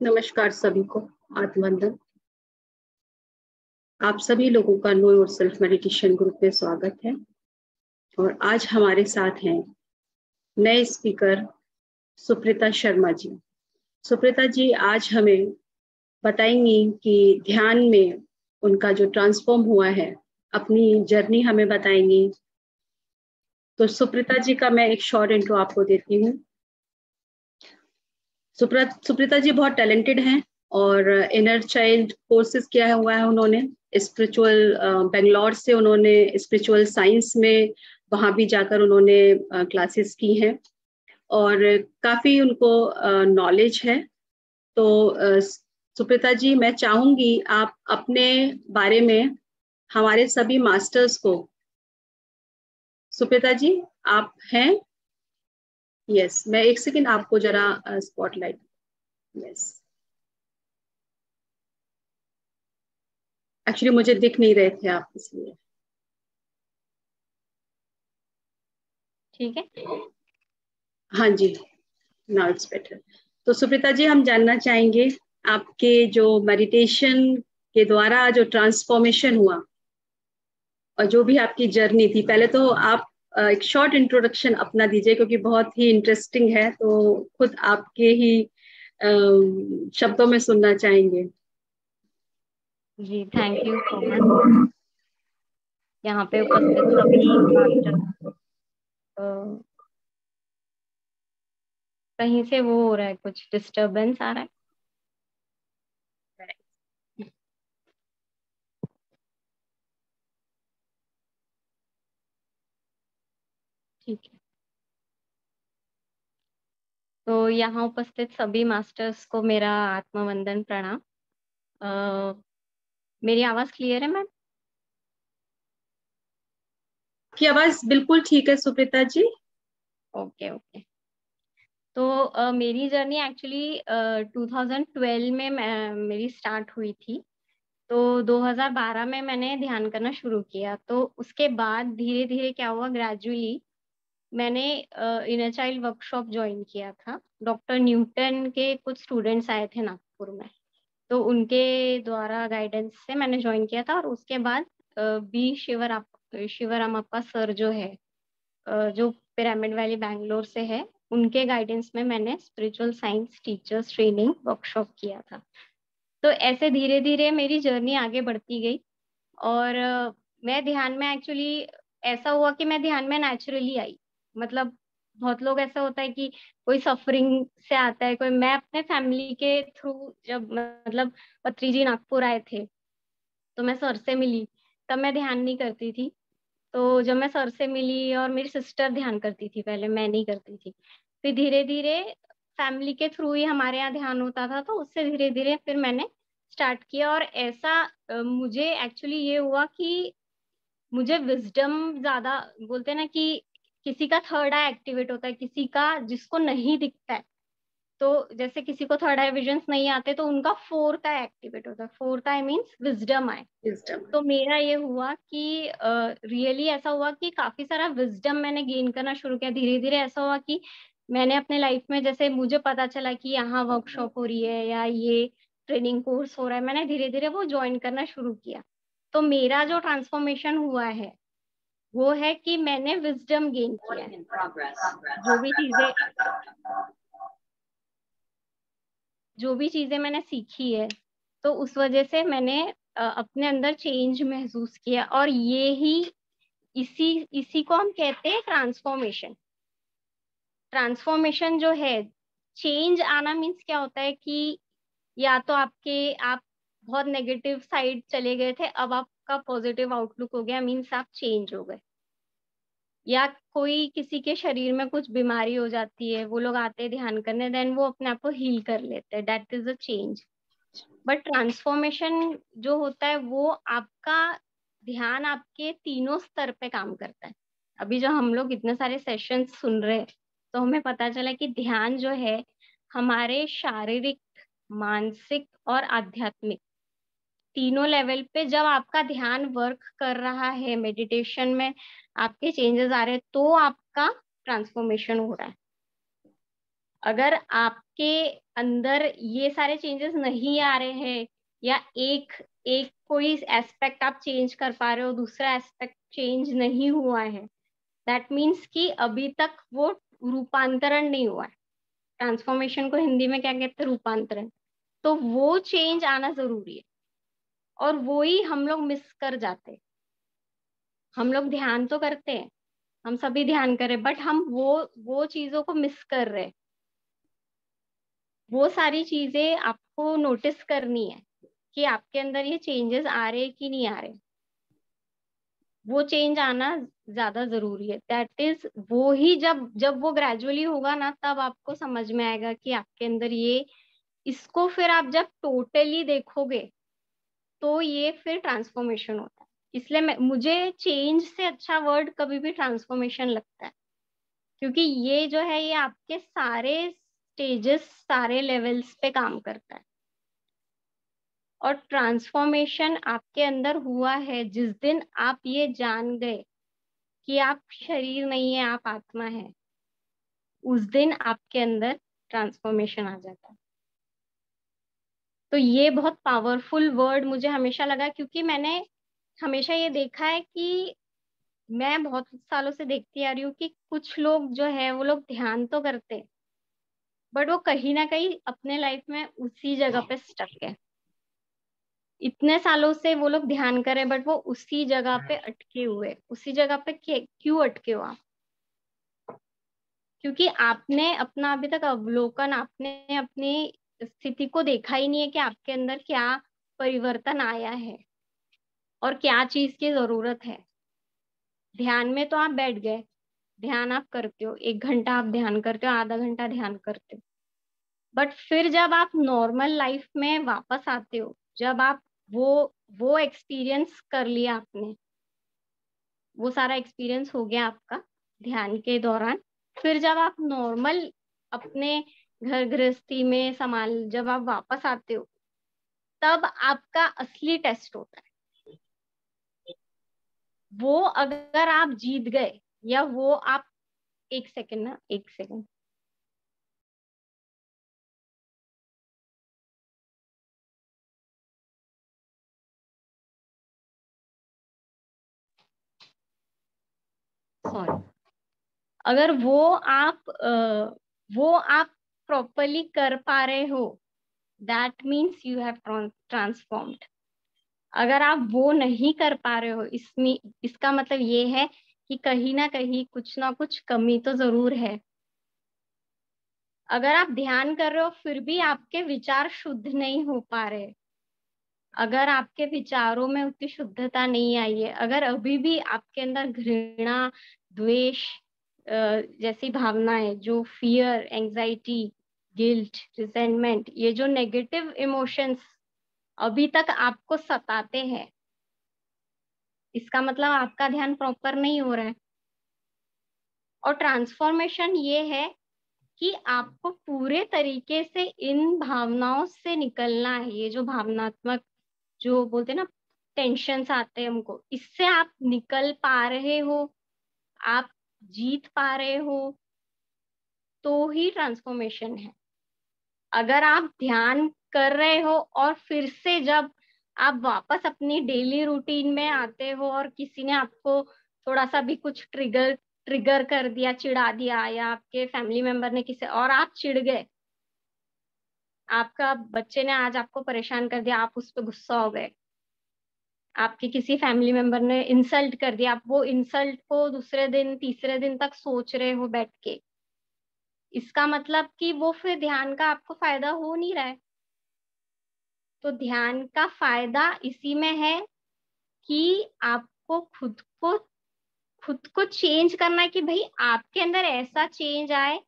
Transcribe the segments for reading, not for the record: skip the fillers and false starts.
नमस्कार सभी को। आत्मवंदन। आप सभी लोगों का नो योरसेल्फ मेडिटेशन ग्रुप में स्वागत है। और आज हमारे साथ हैं नए स्पीकर सुप्रीता शर्मा जी। सुप्रीता जी आज हमें बताएंगी कि ध्यान में उनका जो ट्रांसफॉर्म हुआ है, अपनी जर्नी हमें बताएंगी। तो सुप्रीता जी का मैं एक शॉर्ट इंट्रो आपको देती हूँ। सुप्रीता जी बहुत टैलेंटेड हैं और इनर चाइल्ड कोर्सेज किया हुआ है उन्होंने। स्पिरिचुअल बेंगलोर से उन्होंने स्पिरिचुअल साइंस में वहां भी जाकर उन्होंने क्लासेस की हैं और काफी उनको नॉलेज है। तो सुप्रीता जी, मैं चाहूंगी आप अपने बारे में हमारे सभी मास्टर्स को। सुप्रीता जी आप हैं? यस, मैं एक सेकंड आपको जरा स्पॉटलाइट। यस, एक्चुअली मुझे दिख नहीं रहे थे आप, इसलिए। ठीक है। हाँ जी, नाउ इट्स बेटर। तो सुप्रीता जी, हम जानना चाहेंगे आपके जो मेडिटेशन के द्वारा जो ट्रांसफॉर्मेशन हुआ और जो भी आपकी जर्नी थी। पहले तो आप एक शॉर्ट इंट्रोडक्शन अपना दीजिए, क्योंकि बहुत ही इंटरेस्टिंग है, तो खुद आपके ही शब्दों में सुनना चाहेंगे। जी, थैंक यू सो मच। यहाँ पे उपस्थित सभी मास्टर, कहीं से वो हो रहा है, कुछ डिस्टरबेंस आ रहा है। ठीक है। तो यहाँ उपस्थित सभी मास्टर्स को मेरा आत्मवंदन प्रणाम। मेरी आवाज क्लियर है मैम? की आवाज बिल्कुल ठीक है सुप्रीता जी। Okay okay. तो मेरी जर्नी एक्चुअली 2012 में मेरी स्टार्ट हुई थी। तो 2012 में मैंने ध्यान करना शुरू किया। तो उसके बाद धीरे धीरे क्या हुआ, ग्रेजुअली मैंने इनर चाइल्ड वर्कशॉप ज्वाइन किया था। डॉक्टर न्यूटन के कुछ स्टूडेंट्स आए थे नागपुर में, तो उनके द्वारा गाइडेंस से मैंने ज्वाइन किया था। और उसके बाद बी शिवराम आपका सर जो है, जो पिरामिड वैली बैंगलोर से है, उनके गाइडेंस में मैंने spiritual science teachers training workshop किया था। तो ऐसे धीरे धीरे मेरी जर्नी आगे बढ़ती गई। और मैं ध्यान में एक्चुअली, ऐसा हुआ कि मैं ध्यान में नेचुरली आई। मतलब बहुत लोग ऐसा होता है कि कोई सफरिंग से आता है, कोई। मैं अपने फैमिली के थ्रू, जब मतलब पत्री जी नागपुर आए थे तो मैं सर से मिली, तब मैं ध्यान नहीं करती थी। तो जब मैं सर से मिली, और मेरी सिस्टर ध्यान करती थी पहले, मैं नहीं करती थी। फिर धीरे धीरे फैमिली के थ्रू ही हमारे यहाँ ध्यान होता था, तो उससे धीरे धीरे फिर मैंने स्टार्ट किया। और ऐसा मुझे एक्चुअली ये हुआ कि मुझे विजडम ज्यादा, बोलते हैं ना कि किसी का थर्ड आई एक्टिवेट होता है, किसी का जिसको नहीं दिखता है। तो जैसे किसी को थर्ड आई विजन्स नहीं आते, तो उनका फोर्थ आई एक्टिवेट होता है। Fourth I means wisdom I. Wisdom। तो मेरा ये हुआ कि रियली ऐसा हुआ कि काफी सारा विजडम मैंने गेन करना शुरू किया। धीरे धीरे ऐसा हुआ कि मैंने अपने लाइफ में, जैसे मुझे पता चला कि यहाँ वर्कशॉप हो रही है या ये ट्रेनिंग कोर्स हो रहा है, मैंने धीरे धीरे वो ज्वाइन करना शुरू किया। तो मेरा जो ट्रांसफॉर्मेशन हुआ है वो है कि मैंने विजडम गेन किया है। जो भी चीजें जो भी चीजें मैंने सीखी है, तो उस वजह से मैंने अपने अंदर चेंज महसूस किया। और ये ही, इसी इसी को हम कहते हैं ट्रांसफॉर्मेशन। ट्रांसफॉर्मेशन जो है, चेंज आना मीन्स क्या होता है कि या तो आप बहुत नेगेटिव साइड चले गए थे, अब आपका पॉजिटिव आउटलुक हो गया, मीन्स आप चेंज हो गए। या कोई किसी के शरीर में कुछ बीमारी हो जाती है, वो लोग आते हैं ध्यान करने, देन वो अपने आप को हील कर लेते हैं, that is a change. But transformation जो होता है, वो आपका ध्यान आपके तीनों स्तर पे काम करता है। अभी जो हम लोग इतने सारे सेशंस सुन रहे हैं, तो हमें पता चला कि ध्यान जो है हमारे शारीरिक, मानसिक और आध्यात्मिक तीनों लेवल पे, जब आपका ध्यान वर्क कर रहा है, मेडिटेशन में आपके चेंजेस आ रहे हैं, तो आपका ट्रांसफॉर्मेशन हो रहा है। अगर आपके अंदर ये सारे चेंजेस नहीं आ रहे हैं, या एक एक कोई एस्पेक्ट आप चेंज कर पा रहे हो, दूसरा एस्पेक्ट चेंज नहीं हुआ है, दैट मीन्स कि अभी तक वो रूपांतरण नहीं हुआ है। ट्रांसफॉर्मेशन को हिंदी में क्या कहते हैं? रूपांतरण। तो वो चेंज आना जरूरी है, और वो ही हम लोग मिस कर जाते हैं। हम लोग ध्यान तो करते हैं, हम सभी ध्यान करें, बट हम वो चीजों को मिस कर रहे हैं। वो सारी चीजें आपको नोटिस करनी है कि आपके अंदर ये चेंजेस आ रहे कि नहीं आ रहे। वो चेंज आना ज्यादा जरूरी है। दैट इज, वो ही जब जब वो ग्रेजुअली होगा ना, तब आपको समझ में आएगा कि आपके अंदर ये, इसको फिर आप जब टोटली देखोगे तो ये फिर ट्रांसफॉर्मेशन होता है। इसलिए मुझे चेंज से अच्छा वर्ड कभी भी ट्रांसफॉर्मेशन लगता है, क्योंकि ये जो है ये आपके सारे स्टेजेस, सारे लेवल्स पे काम करता है। और ट्रांसफॉर्मेशन आपके अंदर हुआ है जिस दिन आप ये जान गए कि आप शरीर नहीं है, आप आत्मा है, उस दिन आपके अंदर ट्रांसफॉर्मेशन आ जाता है। तो ये बहुत पावरफुल वर्ड मुझे हमेशा लगा, क्योंकि मैंने हमेशा ये देखा है कि मैं बहुत सालों से देखती आ रही हूँ कि कुछ लोग जो है वो लोग ध्यान तो करते हैं, बट वो कहीं ना कहीं अपने लाइफ में उसी जगह पे स्टक है। इतने सालों से वो लोग ध्यान करें, बट वो उसी जगह पे अटके हुए। उसी जगह पे क्यों अटके हो आप? क्योंकि आपने अपना अभी तक अवलोकन, आपने अपनी स्थिति को देखा ही नहीं है कि आपके अंदर क्या परिवर्तन आया है और क्या चीज की जरूरत है। ध्यान में तो आप बैठ गए, ध्यान आप करते हो, 1 घंटा आप ध्यान करते हो, आधा घंटा ध्यान करते हो, बट फिर जब आप नॉर्मल लाइफ में वापस आते हो, जब आप वो एक्सपीरियंस कर लिया आपने, वो सारा एक्सपीरियंस हो गया आपका ध्यान के दौरान, फिर जब आप नॉर्मल अपने घर गृहस्थी में संभाल, जब आप वापस आते हो, तब आपका असली टेस्ट होता है। वो अगर आप जीत गए, या वो आप, एक सेकंड ना, एक सेकंड। सॉरी। अगर वो आप प्रॉपरली कर पा रहे हो, that means you have transformed. अगर आप वो नहीं कर पा रहे हो, इसमें इसका मतलब ये है कि कहीं ना कुछ कमी तो जरूर है। अगर आप ध्यान कर रहे हो फिर भी आपके विचार शुद्ध नहीं हो पा रहे, अगर आपके विचारों में उतनी शुद्धता नहीं आई है, अगर अभी भी आपके अंदर घृणा, द्वेष जैसी भावनाएं, जो फियर, एंजाइटी, गिल्ट, रिजेंटमेंट, ये जो नेगेटिव इमोशंस अभी तक आपको सताते हैं, इसका मतलब आपका ध्यान प्रॉपर नहीं हो रहा है। और ट्रांसफॉर्मेशन ये है कि आपको पूरे तरीके से इन भावनाओं से निकलना है। ये जो भावनात्मक, जो बोलते हैं ना, टेंशन्स आते हैं हमको, इससे आप निकल पा रहे हो, आप जीत पा रहे हो, तो ही ट्रांसफॉर्मेशन है। अगर आप ध्यान कर रहे हो और फिर से जब आप वापस अपनी डेली रूटीन में आते हो, और किसी ने आपको थोड़ा सा भी कुछ ट्रिगर ट्रिगर कर दिया, चिढ़ा दिया, या आपके फैमिली मेंबर ने किसी, और आप चिढ़ गए, आपका बच्चे ने आज आपको परेशान कर दिया, आप उस पर गुस्सा हो गए, आपके किसी फैमिली मेंबर ने इंसल्ट कर दिया, आप वो इंसल्ट को दूसरे दिन, तीसरे दिन तक सोच रहे हो बैठ के, इसका मतलब कि वो फिर ध्यान का आपको फायदा हो नहीं रहा है। तो ध्यान का फायदा इसी में है कि आपको खुद को चेंज करना है, कि भाई आपके अंदर ऐसा चेंज आए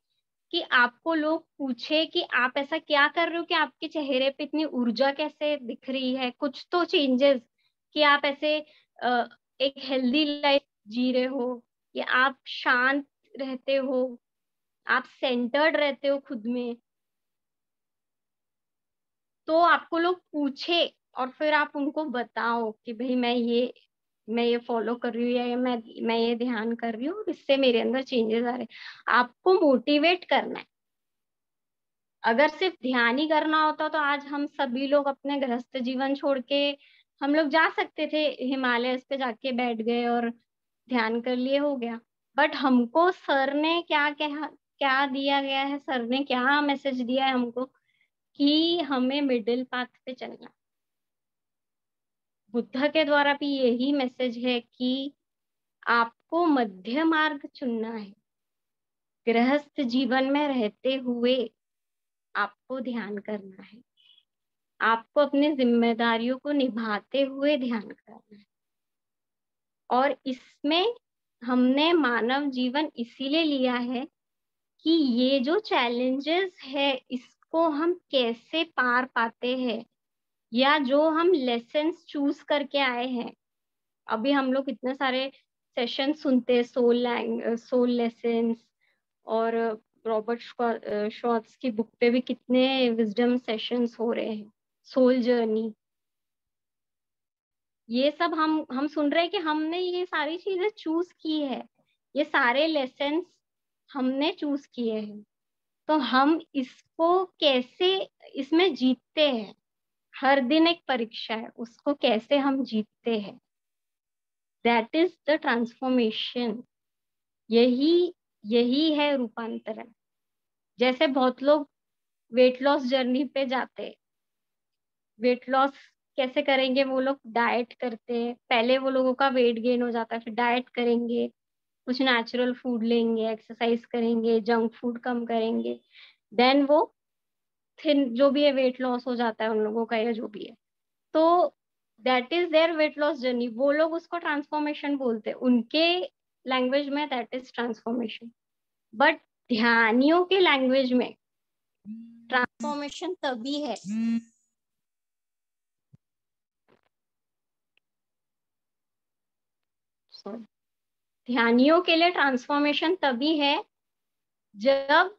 कि आपको लोग पूछे कि आप ऐसा क्या कर रहे हो कि आपके चेहरे पे इतनी ऊर्जा कैसे दिख रही है। कुछ तो चेंजेस, कि आप ऐसे एक हेल्दी लाइफ जी रहे हो, या आप शांत रहते हो, आप सेंटर्ड रहते हो खुद में, तो आपको लोग पूछे और फिर आप उनको बताओ कि भाई मैं ये फॉलो कर रही हूँ, या मैं ये ध्यान कर रही हूँ, इससे मेरे अंदर चेंजेस आ रहे हैं। आपको मोटिवेट करना है, अगर सिर्फ ध्यान ही करना होता तो आज हम सभी लोग अपने गृहस्थ जीवन छोड़ के हम लोग जा सकते थे, हिमालय पे जाके बैठ गए और ध्यान कर लिए, हो गया। बट हमको सर ने क्या कहा, क्या दिया गया है, सर ने क्या मैसेज दिया है हमको कि हमें मिडिल पाथ पे चलना। बुद्ध के द्वारा भी यही मैसेज है कि आपको मध्य मार्ग चुनना है। गृहस्थ जीवन में रहते हुए आपको ध्यान करना है, आपको अपनी जिम्मेदारियों को निभाते हुए ध्यान करना है। और इसमें हमने मानव जीवन इसीलिए लिया है कि ये जो चैलेंजेस है इसको हम कैसे पार पाते हैं, या जो हम लेसन्स चूज करके आए हैं। अभी हम लोग इतने सारे सेशन सुनते हैं, सोल लेसन्स, और रॉबर्ट शॉर्ट्स की बुक पे भी कितने विजडम सेशंस हो रहे हैं, सोल जर्नी। ये सब हम सुन रहे हैं कि हमने ये सारी चीजें चूज की है, ये सारे लेसन्स हमने चूज किए हैं। तो हम इसको कैसे, इसमें जीतते हैं। हर दिन एक परीक्षा है, उसको कैसे हम जीतते हैं, दैट इज द ट्रांसफॉर्मेशन। यही यही है रूपांतरण। जैसे बहुत लोग वेट लॉस जर्नी पे जाते हैं, वेट लॉस कैसे करेंगे, वो लोग डाइट करते हैं, पहले वो लोगों का वेट गेन हो जाता है, फिर डाइट करेंगे, कुछ नेचुरल फूड लेंगे, एक्सरसाइज करेंगे, जंक फूड कम करेंगे, देन वो थिन जो भी है वेट लॉस हो जाता है उन लोगों का, या जो भी है। तो that is their weight loss journey. वो लोग उसको ट्रांसफॉर्मेशन बोलते हैं, उनके लैंग्वेज में दैट इज ट्रांसफॉर्मेशन। बट ध्यानियों के लैंग्वेज में ट्रांसफॉर्मेशन तभी है, ध्यानियों के लिए ट्रांसफॉर्मेशन तभी है जब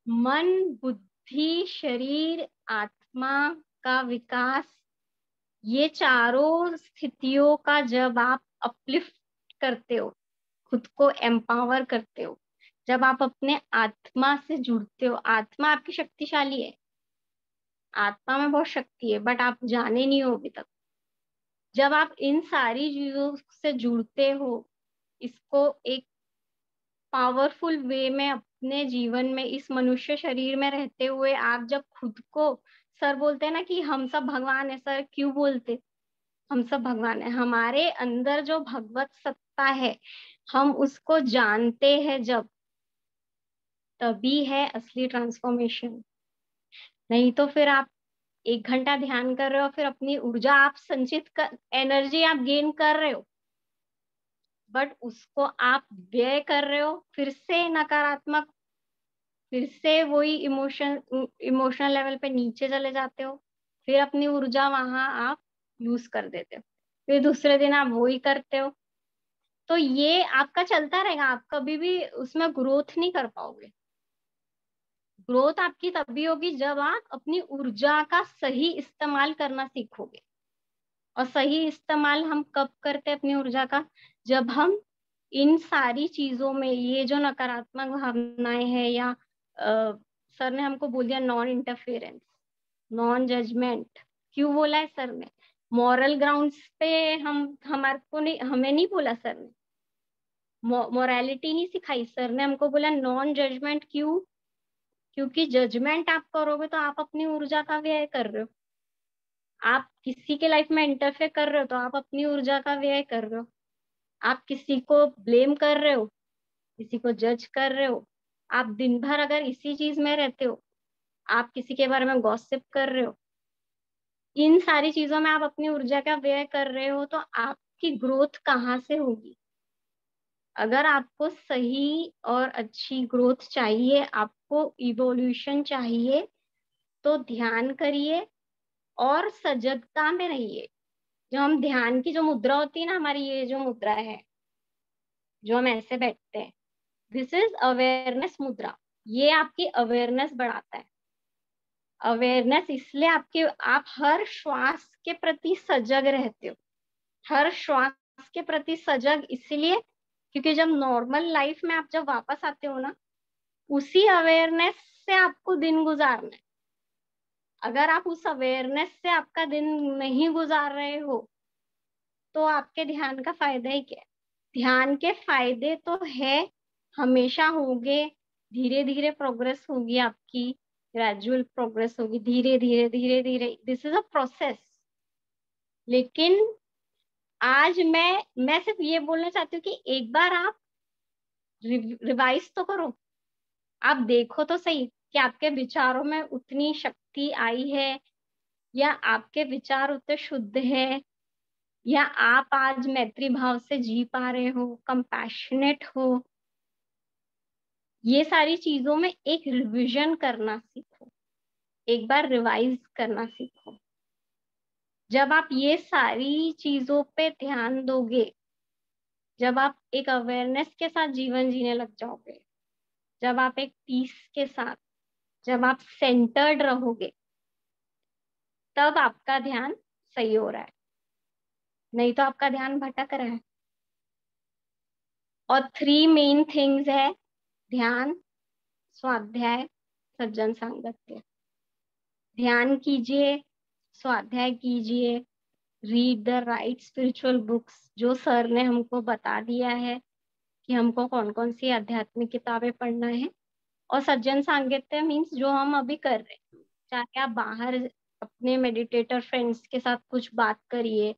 मन, बुद्धि, शरीर, आत्मा का विकास, ये चारों स्थितियों का जब आप अपलिफ्ट करते हो, खुद को एम्पावर करते हो, जब आप अपने आत्मा से जुड़ते हो। आत्मा आपकी शक्तिशाली है, आत्मा में बहुत शक्ति है, बट आप जाने नहीं हो अभी तक। जब आप इन सारी चीजों से जुड़ते हो, इसको एक पावरफुल वे में अपने जीवन में, इस मनुष्य शरीर में रहते हुए आप जब खुद को, सर बोलते हैं ना कि हम सब भगवान है, सर क्यों बोलते, हम सब भगवान है, हमारे अंदर जो भगवत सत्ता है हम उसको जानते हैं जब, तभी है असली ट्रांसफॉर्मेशन। नहीं तो फिर आप 1 घंटा ध्यान कर रहे हो, फिर अपनी ऊर्जा आप संचित कर, एनर्जी आप गेन कर रहे हो, बट उसको आप व्यय कर रहे हो फिर से नकारात्मक, फिर से वही इमोशनल लेवल पे नीचे चले जाते हो, फिर अपनी ऊर्जा वहां आप यूज कर देते हो, फिर दूसरे दिन आप वही करते हो। तो ये आपका चलता रहेगा, आप कभी भी उसमें ग्रोथ नहीं कर पाओगे। ग्रोथ आपकी तभी होगी जब आप अपनी ऊर्जा का सही इस्तेमाल करना सीखोगे। और सही इस्तेमाल हम कब करते हैं अपनी ऊर्जा का, जब हम इन सारी चीजों में, ये जो नकारात्मक भावनाएं हैं, या सर ने हमको बोल दिया नॉन इंटरफेरेंस, नॉन जजमेंट, क्यों बोला है सर ने, मॉरल ग्राउंड्स पे हम, हमारे को नहीं, हमें नहीं बोला सर ने, मोरालिटी नहीं सिखाई सर ने, हमको बोला नॉन जजमेंट। क्यों? क्योंकि जजमेंट आप करोगे तो आप अपनी ऊर्जा का व्यय कर रहे हो, आप किसी के लाइफ में इंटरफेयर कर रहे हो तो आप अपनी ऊर्जा का व्यय कर रहे हो, आप किसी को ब्लेम कर रहे हो, किसी को जज कर रहे हो, आप दिन भर अगर इसी चीज में रहते हो, आप किसी के बारे में गॉसिप कर रहे हो, इन सारी चीजों में आप अपनी ऊर्जा का व्यय कर रहे हो, तो आपकी ग्रोथ कहाँ से होगी। अगर आपको सही और अच्छी ग्रोथ चाहिए, आपको इवोल्यूशन चाहिए, तो ध्यान करिए और सजगता में रहिए। जो हम ध्यान की जो मुद्रा होती है ना, हमारी ये जो मुद्रा है, जो हम ऐसे बैठते हैं, दिस इज अवेयरनेस मुद्रा। ये आपकी अवेयरनेस बढ़ाता है। अवेयरनेस इसलिए आपके, आप हर श्वास के प्रति सजग रहते हो, हर श्वास के प्रति सजग इसलिए क्योंकि जब नॉर्मल लाइफ में आप जब वापस आते हो ना, उसी अवेयरनेस से आपको दिन गुजारना है। अगर आप उस अवेयरनेस से आपका दिन नहीं गुजार रहे हो तो आपके ध्यान का फायदा ही क्या है? ध्यान के फायदे तो है, हमेशा होंगे, धीरे धीरे प्रोग्रेस होगी आपकी, ग्रेजुअल प्रोग्रेस होगी, धीरे धीरे धीरे धीरे, दिस इज अ प्रोसेस। लेकिन आज मैं सिर्फ ये बोलना चाहती हूँ कि एक बार आप रिवाइज तो करो, आप देखो तो सही कि आपके विचारों में उतनी शक्ति आई है, या आपके विचार उतने शुद्ध है, या आप आज मैत्री भाव से जी पा रहे हो, कंपैशनेट हो। ये सारी चीजों में एक रिविजन करना सीखो, एक बार रिवाइज करना सीखो। जब आप ये सारी चीजों पे ध्यान दोगे, जब आप एक अवेयरनेस के साथ जीवन जीने लग जाओगे, जब आप एक पीस के साथ, जब आप सेंटर्ड रहोगे, तब आपका ध्यान सही हो रहा है, नहीं तो आपका ध्यान भटक रहा है। और 3 मेन थिंग्स है, ध्यान, स्वाध्याय, सज्जन सांगत्य। ध्यान कीजिए, स्वाध्याय कीजिए, read the right spiritual books, जो सर ने हमको बता दिया है कि हमको कौन कौन सी आध्यात्मिक किताबें पढ़ना है। और सज्जन सांगत्य मीन्स जो हम अभी कर रहे हैं, चाहे आप बाहर अपने मेडिटेटर फ्रेंड्स के साथ कुछ बात करिए,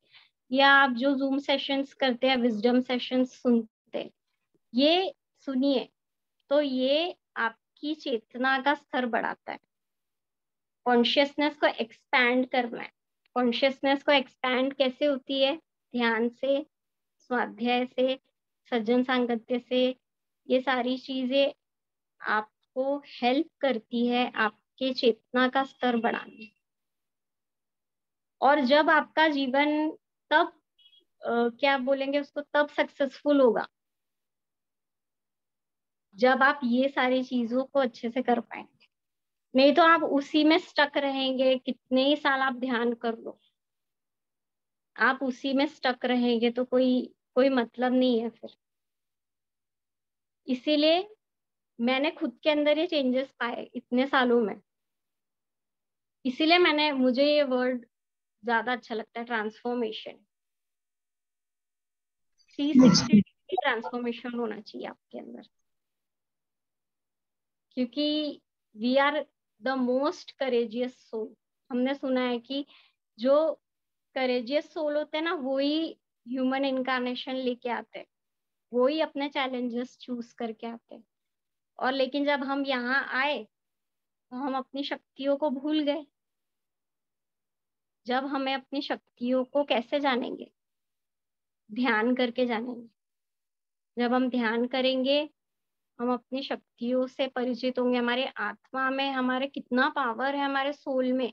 या आप जो जूम सेशंस करते हैं, विजडम सेशंस सुनते हैं, ये सुनिए, तो ये आपकी चेतना का स्तर बढ़ाता है। कॉन्शियसनेस को एक्सपैंड करना है। कॉन्शियसनेस को एक्सपैंड कैसे होती है? ध्यान से, स्वाध्याय से, सज्जन सांगत्य से। ये सारी चीजें आपको हेल्प करती है आपके चेतना का स्तर बढ़ाने। और जब आपका जीवन तब क्या बोलेंगे उसको, तब सक्सेसफुल होगा जब आप ये सारी चीजों को अच्छे से कर पाएंगे। नहीं तो आप उसी में स्टक रहेंगे, कितने ही साल आप ध्यान कर लो, आप उसी में स्टक रहेंगे तो कोई कोई मतलब नहीं है फिर। इसीलिए मैंने खुद के अंदर ये चेंजेस पाए इतने सालों में। इसीलिए मुझे ये वर्ड ज्यादा अच्छा लगता है, ट्रांसफॉर्मेशन। 360 डिग्री ट्रांसफॉर्मेशन होना चाहिए आपके अंदर, क्योंकि we are the most courageous soul. हमने सुना है कि जो करेजियस सोल होते हैं ना, वो ही ह्यूमन इनकारनेशन लेके आते हैं, वो ही अपने चैलेंजेस चूज करके आते हैं। और लेकिन जब हम यहाँ आए तो हम अपनी शक्तियों को भूल गए। जब हमें अपनी शक्तियों को कैसे जानेंगे? ध्यान करके जानेंगे। जब हम ध्यान करेंगे, हम अपनी शक्तियों से परिचित होंगे, हमारे आत्मा में हमारे कितना पावर है, हमारे सोल में।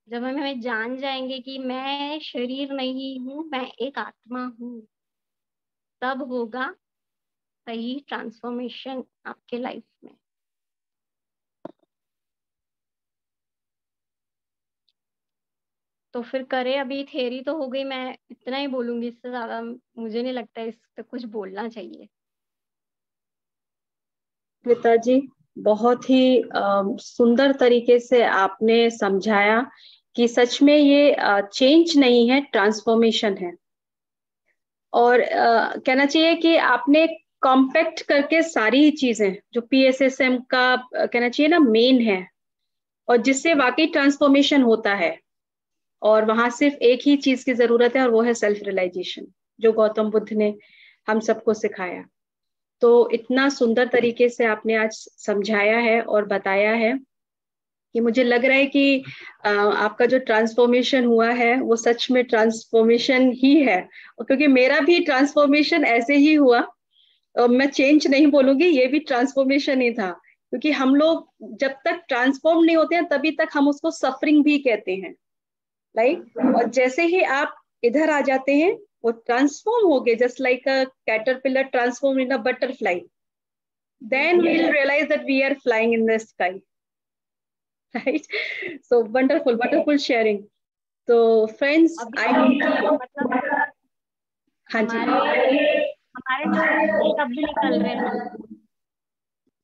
जब हम हमें जान जाएंगे कि मैं शरीर नहीं हूँ, मैं एक आत्मा हूँ, तब होगा सही ट्रांसफॉर्मेशन आपके लाइफ में। तो फिर करें, अभी थ्योरी तो हो गई, मैं इतना ही बोलूंगी, इससे ज्यादा मुझे नहीं लगता इस पे कुछ बोलना चाहिए। श्वेता जी, बहुत ही सुंदर तरीके से आपने समझाया कि सच में ये चेंज नहीं है, ट्रांसफॉर्मेशन है। और कहना चाहिए कि आपने कॉम्पैक्ट करके सारी चीजें जो पीएसएसएम का कहना चाहिए ना मेन है, और जिससे वाकई ट्रांसफॉर्मेशन होता है। और वहां सिर्फ एक ही चीज की जरूरत है, और वो है सेल्फ रियलाइजेशन, जो गौतम बुद्ध ने हम सबको सिखाया। तो इतना सुंदर तरीके से आपने आज समझाया है और बताया है कि मुझे लग रहा है कि आपका जो ट्रांसफॉर्मेशन हुआ है वो सच में ट्रांसफॉर्मेशन ही है। और क्योंकि मेरा भी ट्रांसफॉर्मेशन ऐसे ही हुआ, और मैं चेंज नहीं बोलूंगी, ये भी ट्रांसफॉर्मेशन ही था। क्योंकि हम लोग जब तक ट्रांसफॉर्म नहीं होते हैं तभी तक हम उसको सफरिंग भी कहते हैं, राइट। और जैसे ही आप इधर आ जाते हैं, वो ट्रांसफॉर्म हो गए, just like a caterpillar transform in a butterfly, then we'll realize that we are flying in the sky. Right. So wonderful sharing. So friends, अभी I hope मतलब हाँ जी, हमारे हमारे जो शब्द निकल रहे हैं ना,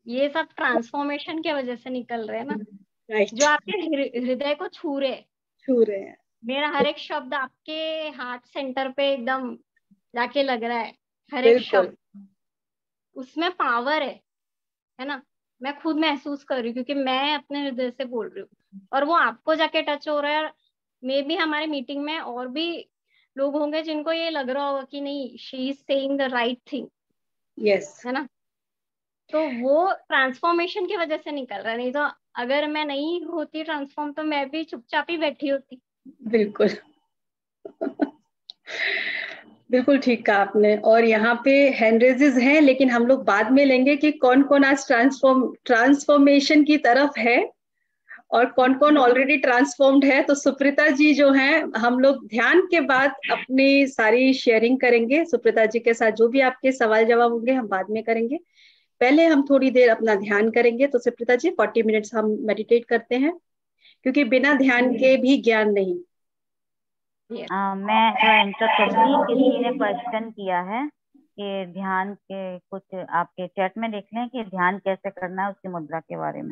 ये सब ट्रांसफॉर्मेशन की वजह से निकल रहे हैं ना, राइट। जो आपके हृदय को छू रहे। छू रहे हैं। मेरा हर एक शब्द आपके हार्ट सेंटर पे एकदम जाके लग रहा है, हर एक बिल्कुल। शब्द, उसमें पावर है ना। मैं खुद महसूस कर रही हूँ क्योंकि मैं अपने हृदय से बोल रही हूँ और वो आपको जाके टच हो रहा है। मे बी हमारे मीटिंग में और भी लोग होंगे जिनको ये लग रहा होगा कि नहीं, she is saying the right thing, yes. है ना। तो वो ट्रांसफॉर्मेशन की वजह से निकल रहा है, नहीं तो अगर मैं नहीं होती ट्रांसफॉर्म तो मैं भी चुपचाप ही बैठी होती। बिल्कुल। बिल्कुल ठीक कहा आपने। और यहाँ पे हैंड रेजेस हैं, लेकिन हम लोग बाद में लेंगे कि कौन कौन आज ट्रांसफॉर्मेशन की तरफ है और कौन कौन ऑलरेडी ट्रांसफॉर्म्ड है। तो सुप्रीता जी जो हैं, हम लोग ध्यान के बाद अपनी सारी शेयरिंग करेंगे सुप्रीता जी के साथ। जो भी आपके सवाल जवाब होंगे हम बाद में करेंगे, पहले हम थोड़ी देर अपना ध्यान करेंगे। तो सुप्रीता जी 40 मिनट्स हम मेडिटेट करते हैं, क्योंकि बिना ध्यान के भी ज्ञान नहीं। Yes. मैं थोड़ा इंटरप्ट करूंगी। किसी ने क्वेश्चन किया है कि ध्यान के, कुछ आपके चैट में देख लें कि ध्यान कैसे करना है, उसकी मुद्रा के बारे में।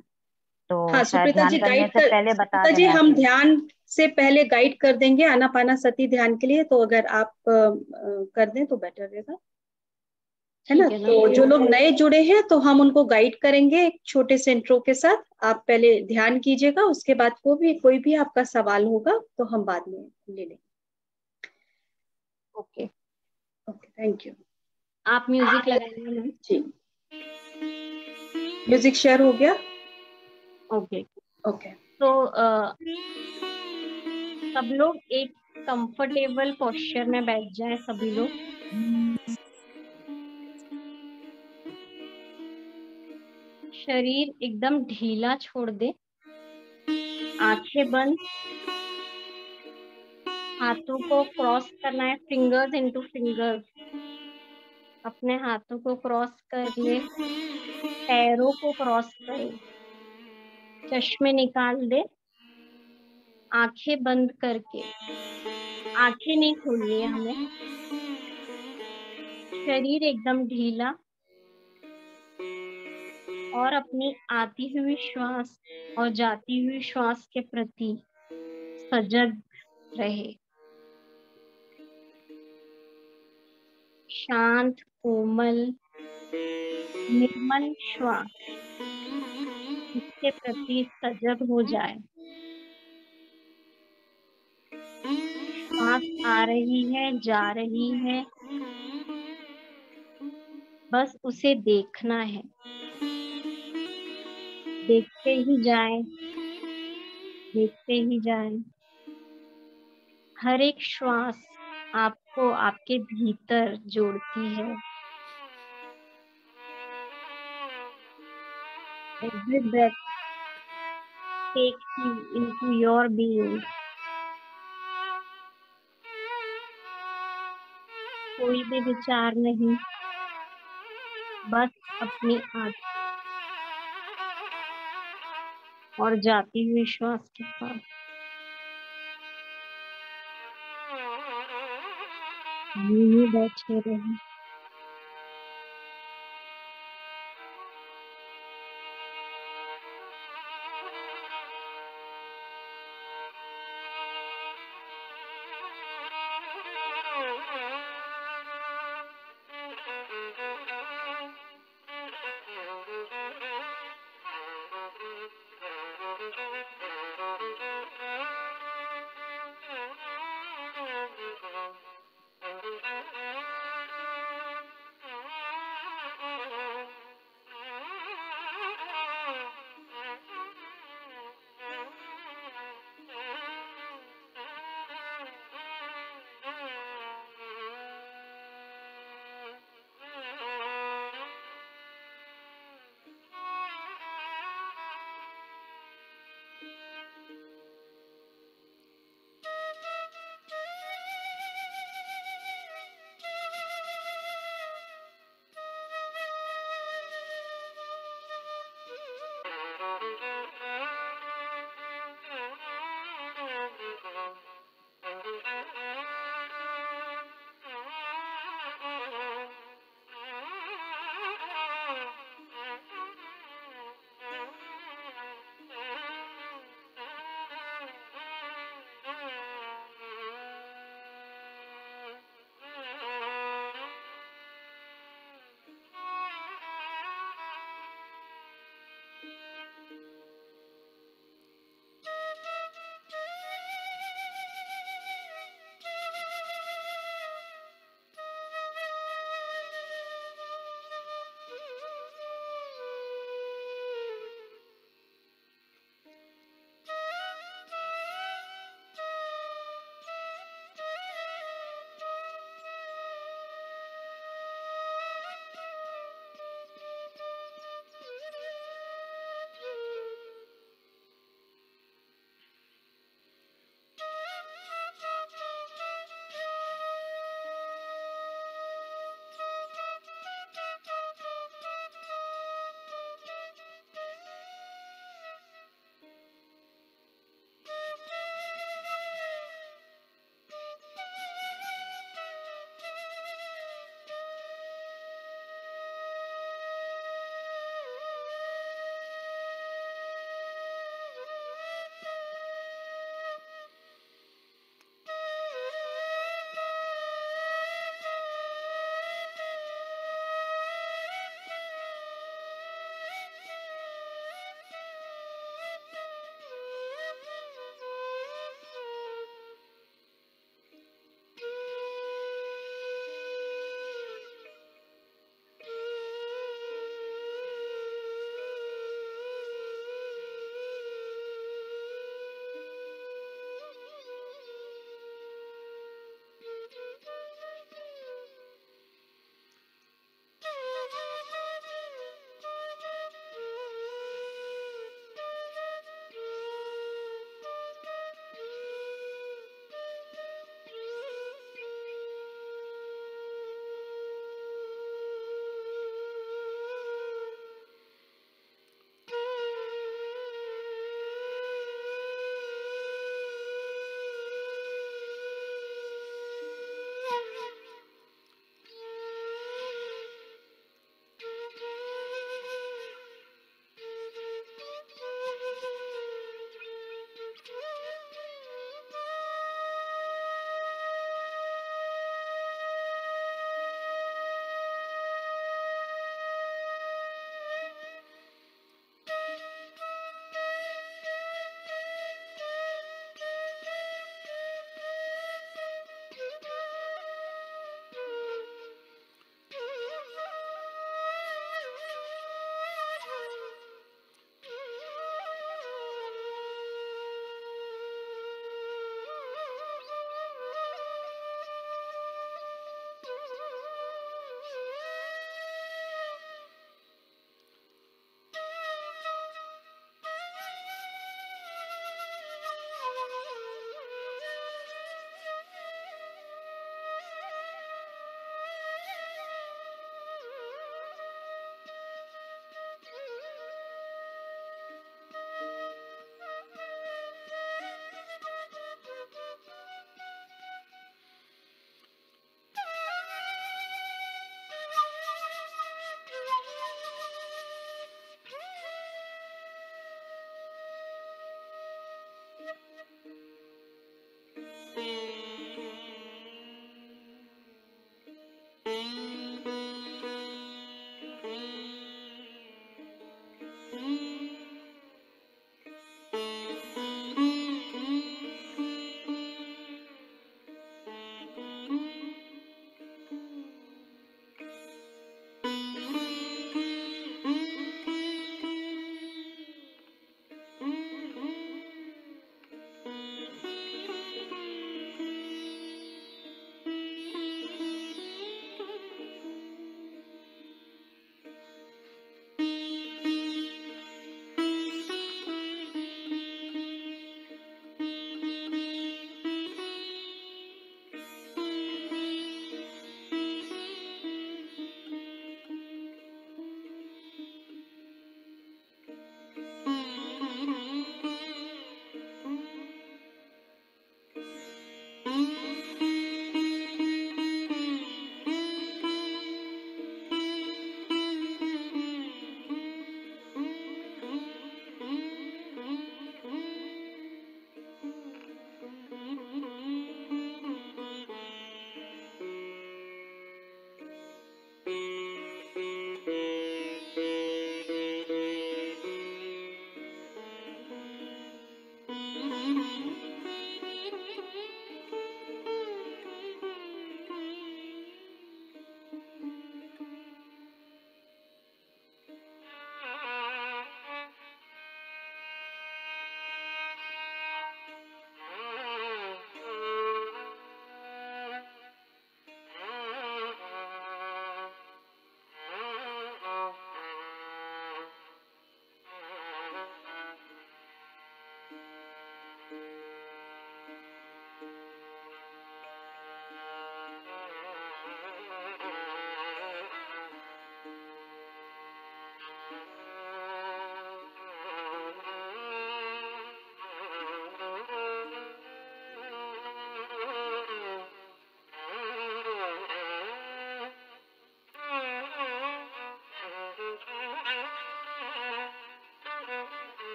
तो हाँ शायद सुप्रीता ध्यान जी करने गाइड से कर, पहले बता सुप्रीता जी देना हम चाहिए। ध्यान से पहले गाइड कर देंगे आनापानासती ध्यान के लिए। तो अगर आप कर दें तो बेटर रहेगा, है ना। ठीक है ना। तो जो लोग नए जुड़े हैं तो हम उनको गाइड करेंगे एक छोटे से इंट्रो के साथ। आप पहले ध्यान कीजिएगा, उसके बाद कोई भी आपका सवाल होगा तो हम बाद में ले लेंगे। ओके, ओके, थैंक यू आप म्यूजिक लगाएंगे मैम। जी। म्यूजिक शेयर हो गया। Okay, okay. तो सब लोग एक कंफर्टेबल पोस्चर में बैठ जाएं, सभी लोग। शरीर एकदम ढीला छोड़ दे, आंखें बंद, हाथों को क्रॉस करना है, फिंगर्स इनटू फिंगर्स। अपने हाथों को क्रॉस कर ले, पैरों को क्रॉस करे, चश्मे निकाल दे, आंखें बंद करके। आंखें नहीं खोलनी है हमें, शरीर एकदम ढीला, और अपनी आती हुई श्वास और जाती हुई श्वास के प्रति सजग रहे। शांत, कोमल, निर्मल श्वास, इसके प्रति सजग हो जाए। श्वास आ रही है, जा रही है, बस उसे देखना है। देखते ही जाए, देखते ही जाए। हर एक श्वास आपको आपके भीतर जोड़ती है। Every breath takes you into your being. कोई भी विचार नहीं, बस अपनी आंख और जाती हुई श्वास के साथ यूं ही बैठे रहे।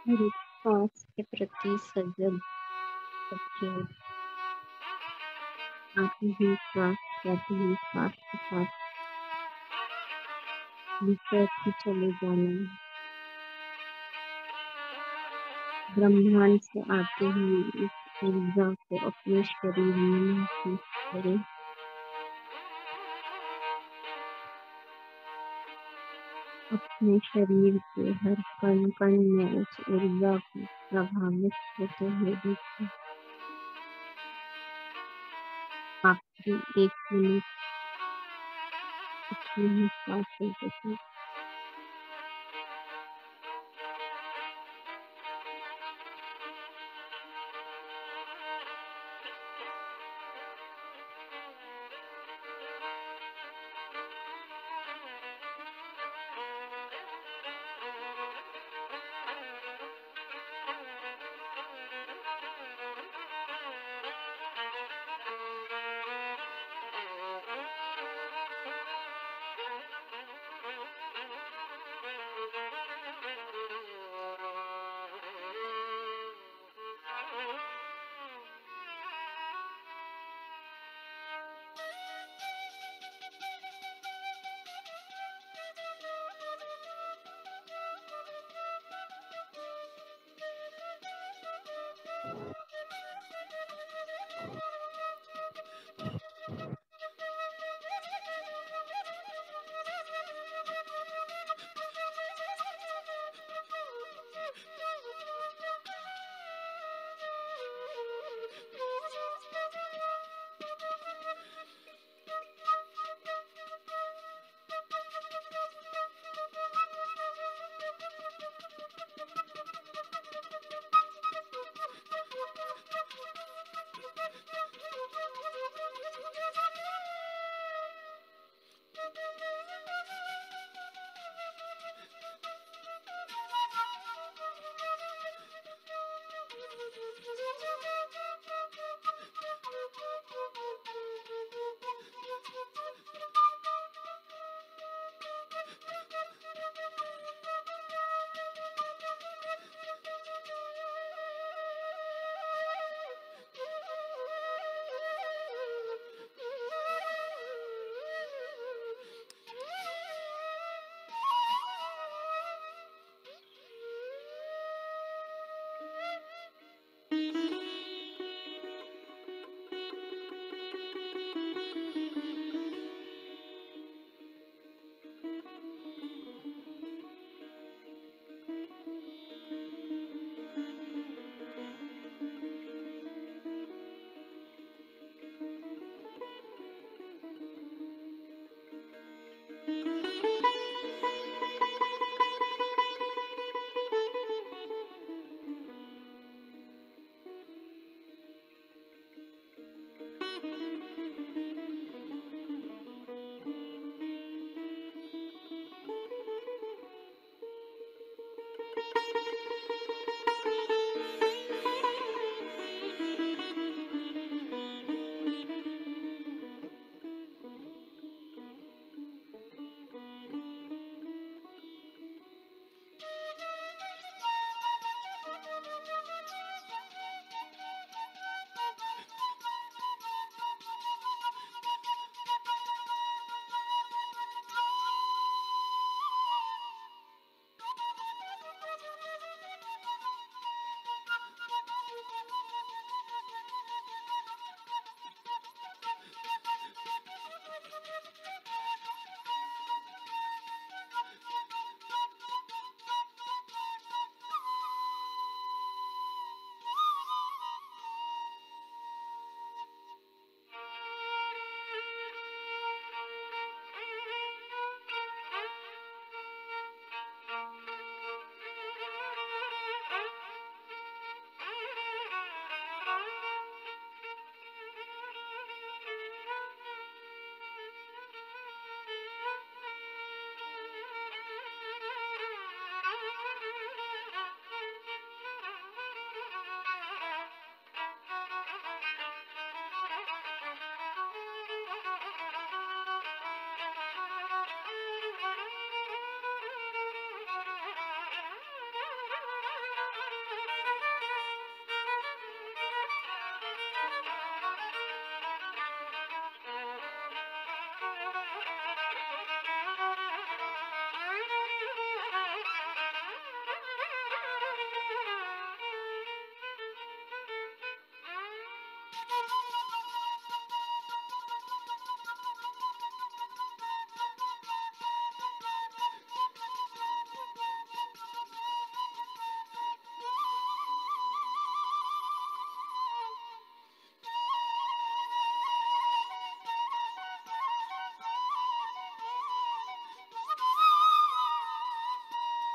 मेरे सांस के प्रति सजग, सचेत, आत्मविश्वास के आत्मविश्वास के साथ विचरते चले जाना। ब्रह्मांड से आते हुए इस ऊर्जा को अपने शरीर में महसूस करें। अपने शरीर के हर कण कण में उस ऊर्जा को प्रभावित होते हुए देखें। आखिरी 1 मिनट कुछ नहीं सांसें देखें।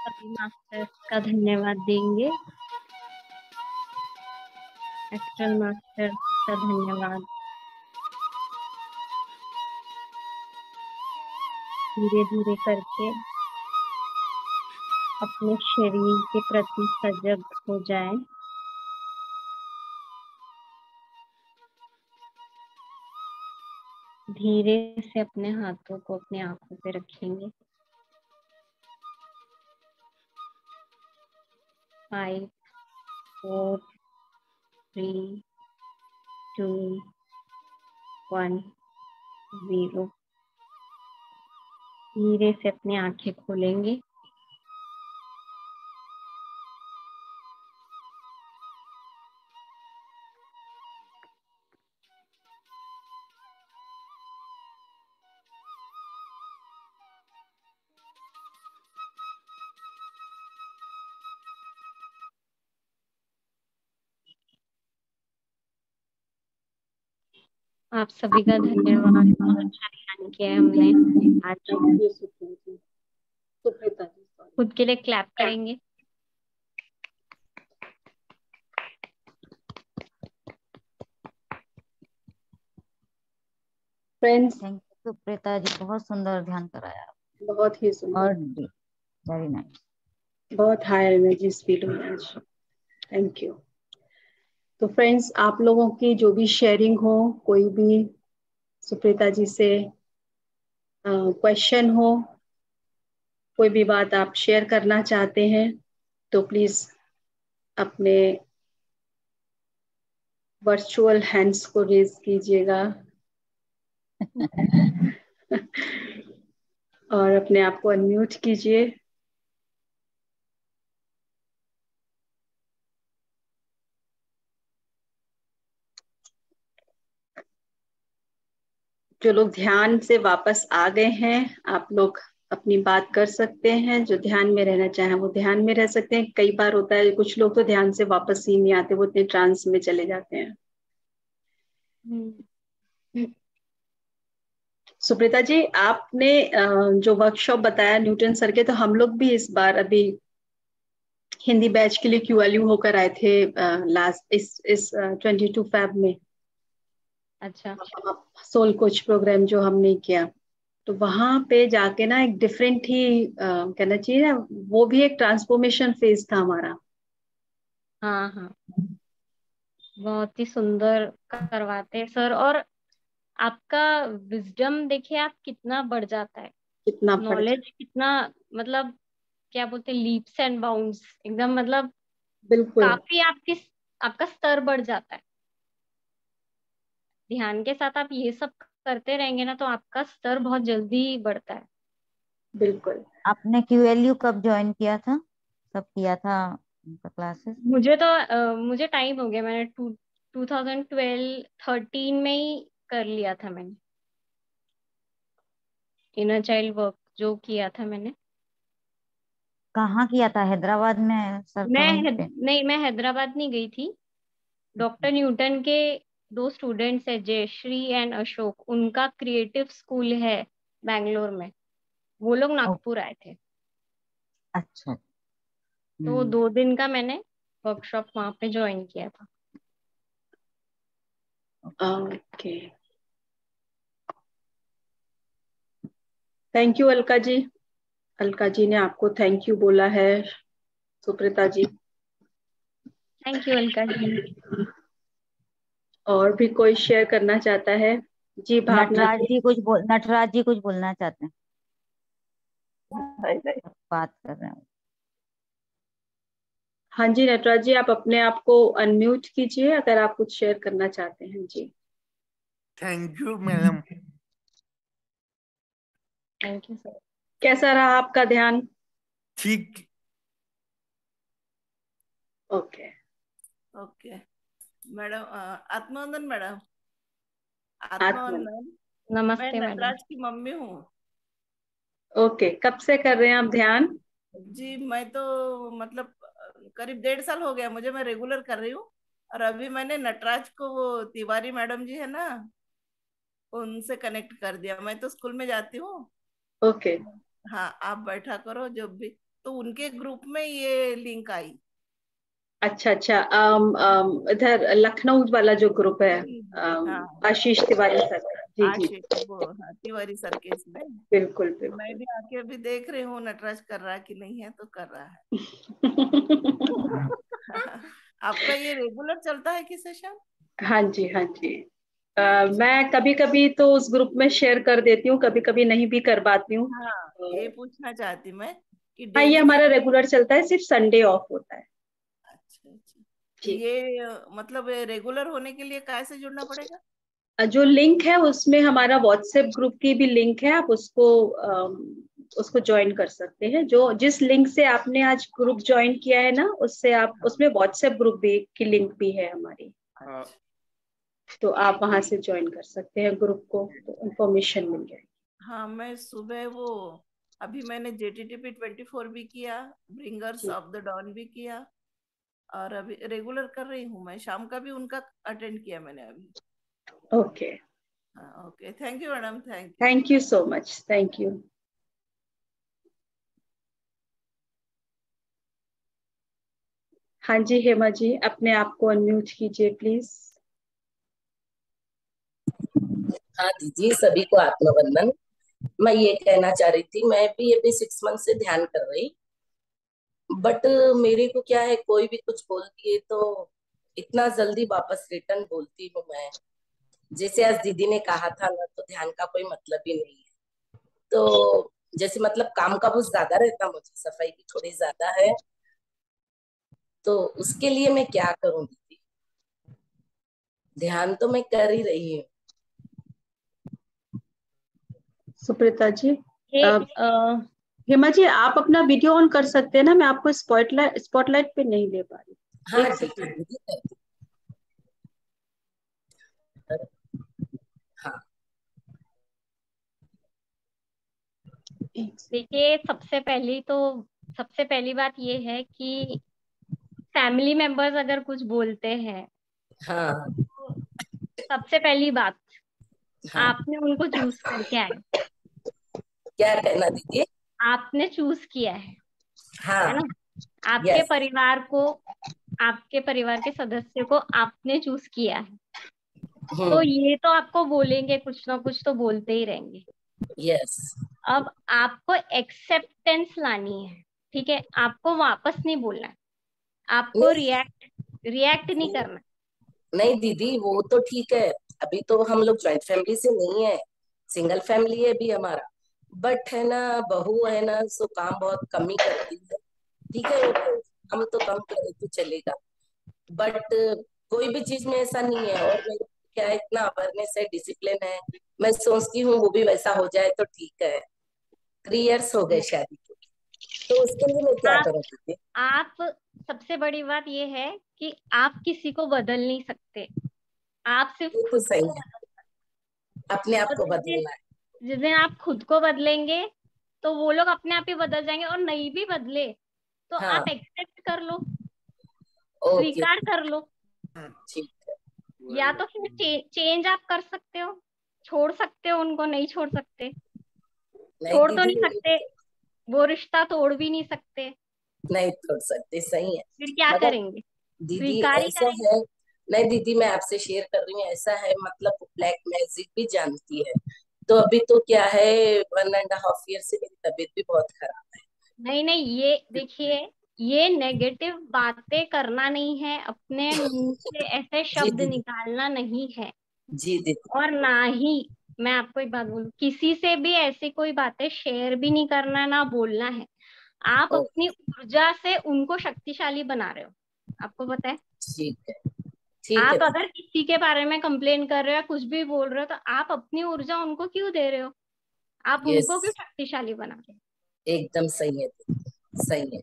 सभी मास्टर्स का धन्यवाद देंगे। एक्चुअल मास्टर्स का धन्यवाद। धीरे धीरे करके अपने शरीर के प्रति सजग हो जाएं। धीरे से अपने हाथों को अपनी आंखों पे रखेंगे। 5 4 3 2 1 0। धीरे से अपनी आंखें खोलेंगे। आप सभी का धन्यवाद। बहुत अच्छा ध्यान किया है हमने आज। सुप्रीता जी खुद के लिए क्लैप करेंगे। फ्रेंड्स, थैंक यू सुप्रीता जी, बहुत सुंदर ध्यान कराया बहुत ही सुंदर और वेरी नाइस। बहुत हाई एनर्जी फील हुई आज। Thank you. तो फ्रेंड्स, आप लोगों की जो भी शेयरिंग हो, कोई भी सुप्रीता जी से क्वेश्चन हो, कोई भी बात आप शेयर करना चाहते हैं, तो प्लीज अपने वर्चुअल हैंड्स को रेज कीजिएगा और अपने आप को अनम्यूट कीजिए। जो लोग ध्यान से वापस आ गए हैं, आप लोग अपनी बात कर सकते हैं। जो ध्यान में रहना चाहें वो ध्यान में रह सकते हैं। कई बार होता है कुछ लोग तो ध्यान से वापस ही नहीं आते, वो इतने ट्रांस में चले जाते हैं। सुप्रीता जी, आपने जो वर्कशॉप बताया न्यूटन सर के, तो हम लोग भी इस बार अभी हिंदी बैच के लिए क्यूएलयू होकर आए थे लास्ट इस 22 फेब में। अच्छा। सोल कोच प्रोग्राम जो हमने किया, तो वहां पे जाके ना एक डिफरेंट ही कहना चाहिए ना, वो भी एक ट्रांसफॉर्मेशन फेज था हमारा। हाँ हाँ, बहुत ही सुंदर करवाते हैं सर। और आपका विजडम देखिए आप कितना बढ़ जाता है, कितना पड़ जाए। नॉलेज कितना, मतलब क्या बोलते हैं, लीप्स एंड बाउंड्स एकदम, मतलब बिल्कुल काफी आपका स्तर बढ़ जाता है। ध्यान के साथ आप ये सब करते रहेंगे ना तो आपका स्तर बहुत जल्दी बढ़ता है। बिल्कुल। आपने क्यूएलयू कब ज्वाइन किया था, कब किया था उनका क्लासेस? मुझे टाइम हो गया, मैंने 2012 13 में ही कर लिया था मैंने, इनर चाइल्ड वर्क जो किया था मैंने। कहाँ किया था, हैदराबाद में सर थे वहीं पे? नहीं, मैं हैदराबाद नहीं गई थी। डॉक्टर न्यूटन के 2 स्टूडेंट्स है, जयश्री एंड अशोक, उनका क्रिएटिव स्कूल है बैंगलोर में, वो लोग ओ, नागपुर आए थे। अच्छा। तो 2 दिन का मैंने वर्कशॉप वहां पे ज्वाइन किया था। Okay, thank you Alka ji. Alka ji ने आपको थैंक यू बोला है सुप्रीता जी। Thank you Alka ji. और भी कोई शेयर करना चाहता है? जी भावना जी। नटराज जी कुछ बोलना चाहते हैं, बात कर रहे हैं। हाँ जी नटराज जी, आप अपने आप को अनम्यूट कीजिए अगर आप कुछ शेयर करना चाहते हैं। जी thank you madam. Thank you sir. कैसा रहा आपका ध्यान? ठीक। Okay okay. Madam Atmanandan madam, Atma. Atmanandan. मैं नमस्ते मैडम। नटराज की मम्मी हूँ। ओके, कब से कर रहे हैं आप ध्यान? जी मैं तो मतलब करीब 1.5 साल हो गया मुझे, मैं रेगुलर कर रही हूँ। और अभी मैंने नटराज को, वो तिवारी मैडम जी है ना, उनसे कनेक्ट कर दिया। मैं तो स्कूल में जाती हूँ। ओके। हाँ, आप बैठा करो जब भी। तो उनके ग्रुप में ये लिंक आई। अच्छा अच्छा। इधर लखनऊ वाला जो ग्रुप है, जी जी, हाँ। आशीष तिवारी सर का। जी जी। आशीष, वो हाँ, तिवारी सर के इसमें। बिल्कुल मैं बिल्कुल। भी आके अभी देख रही हूँ नटराज कर रहा है कि नहीं है, तो कर रहा है। आपका ये रेगुलर चलता है कि सेशन? हाँ जी हाँ जी। मैं कभी कभी तो उस ग्रुप में शेयर कर देती हूँ, कभी कभी नहीं भी कर पाती हूँ। हाँ, ये पूछना चाहती मैं कि हाँ, ये डेली हमारा करना। रेगुलर चलता है, सिर्फ संडे ऑफ होता है। अच्छा अच्छा। तो जी। ये मतलब रेगुलर होने के लिए कैसे जुड़ना पड़ेगा? जो लिंक है उसमें हमारा व्हाट्सएप ग्रुप की भी लिंक है, आप उसको ज्वाइन कर सकते हैं। जो जिस लिंक से आपने आज ग्रुप ज्वाइन किया है ना, उससे आप, हाँ। उसमें व्हाट्सएप ग्रुप भी की लिंक भी है हमारी। अच्छा। तो आप वहां से ज्वाइन कर सकते हैं ग्रुप को, तो इन्फॉर्मेशन मिल जाएगी। हाँ, मैं सुबह वो, अभी मैंने JTTP 24 भी किया, bringers ji. Of the don भी किया। और अभी रेगुलर कर रही हूँ मैं, शाम का भी उनका अटेंड किया मैंने अभी। ओके। हाँ, okay, thank you madam, thank you. Thank you so much, thank you. हाँ जी हेमा जी, अपने आप को अनम्यूट कीजिए प्लीज। हाँ दीदी, सभी को आत्मवंदन। मैं ये कहना चाह रही थी, मैं भी अभी 6 मंथ से ध्यान कर रही, बट मेरे को क्या है, कोई भी कुछ बोल दिए तो इतना जल्दी वापस रिटर्न बोलती हूँ मैं। जैसे आज दीदी ने कहा था ना, तो ध्यान का कोई मतलब ही नहीं है। तो जैसे मतलब काम का बहुत ज्यादा रहता, मुझे सफाई भी थोड़ी ज्यादा है, तो उसके लिए मैं क्या करूं दीदी? ध्यान तो मैं कर ही रही हूँ। सुप्रीता जी, ये हेमा जी आप अपना वीडियो ऑन कर सकते हैं ना, मैं आपको स्पॉटलाइट पे नहीं ले पा रही। हाँ एक ठीक है सेकंड। दीदी, हाँ। देखिए, सबसे पहली बात ये है कि फैमिली मेंबर्स अगर कुछ बोलते हैं, हाँ तो सबसे पहली बात, हाँ। आपने उनको चूज करके आए, क्या कहना दीदी? आपने चूज किया है हाँ। ना? आपके यस। परिवार को, आपके परिवार के सदस्य को आपने चूज किया है, तो ये तो आपको बोलेंगे, कुछ ना कुछ तो बोलते ही रहेंगे। यस। अब आपको एक्सेप्टेंस लानी है, ठीक है? आपको वापस नहीं बोलना है, आपको नहीं रिएक्ट नहीं करना। नहीं दीदी, वो तो ठीक है। अभी तो हम लोग जॉइंट फैमिली से नहीं है, सिंगल फैमिली है भी हमारा। बट है ना, बहू है ना, सो काम बहुत कम ही करती है। ठीक है, वो तो हम तो कम करें तो चलेगा, बट कोई भी चीज में ऐसा नहीं है। और मैं क्या है, इतना अवेयरनेस है, डिसिप्लिन है, मैं सोचती हूँ वो भी वैसा हो जाए तो ठीक है। 3 इयर्स हो गए शादी को, तो उसके लिए मैं क्या आप करूँ दीदी? आप सबसे बड़ी बात ये है कि आप किसी को बदल नहीं सकते, आप सिर्फ ये तो खुद सही को है, बदल सकते। अपने आप और को बदलना है। जिस दिन आप खुद को बदलेंगे, तो वो लोग अपने आप ही बदल जाएंगे। और नहीं भी बदले तो आप हाँ। एक्सेप्ट कर लो, ओके। स्वीकार कर लो। ठीक है। या तो फिर चेंज आप कर सकते हो, छोड़ सकते हो उनको, नहीं छोड़ सकते, नहीं छोड़ तो दीदी, नहीं सकते, वो रिश्ता तोड़ भी नहीं सकते, नहीं छोड़ सकते, सही है। फिर क्या मगर करेंगे? दीदी स्वीकार ही ऐसा करेंगे। है, नहीं दीदी मैं आपसे शेयर कर रही हूँ, ऐसा है मतलब ब्लैक मैजिक भी जानती है। तो अभी तो क्या है, 1.5 ईयर से मेरी तबीयत भी बहुत खराब नहीं नहीं, ये देखिए, ये नेगेटिव बातें करना नहीं है, अपने मुंह है। से ऐसे जी शब्द दीदी। निकालना नहीं है। जी दीदी। और ना ही, मैं आपको एक बात बोलूं, किसी से भी ऐसी कोई बातें शेयर भी नहीं करना, ना बोलना है। आप ओ, अपनी ऊर्जा से उनको शक्तिशाली बना रहे हो, आपको पता है? ठीक है। ठीक है आप दीदी। अगर किसी के बारे में कंप्लेन कर रहे हो या कुछ भी बोल रहे हो, तो आप अपनी ऊर्जा उनको क्यों दे रहे हो? आप यस, उनको क्यों शक्तिशाली बना रहे हो? एकदम सही है दीदी, सही है।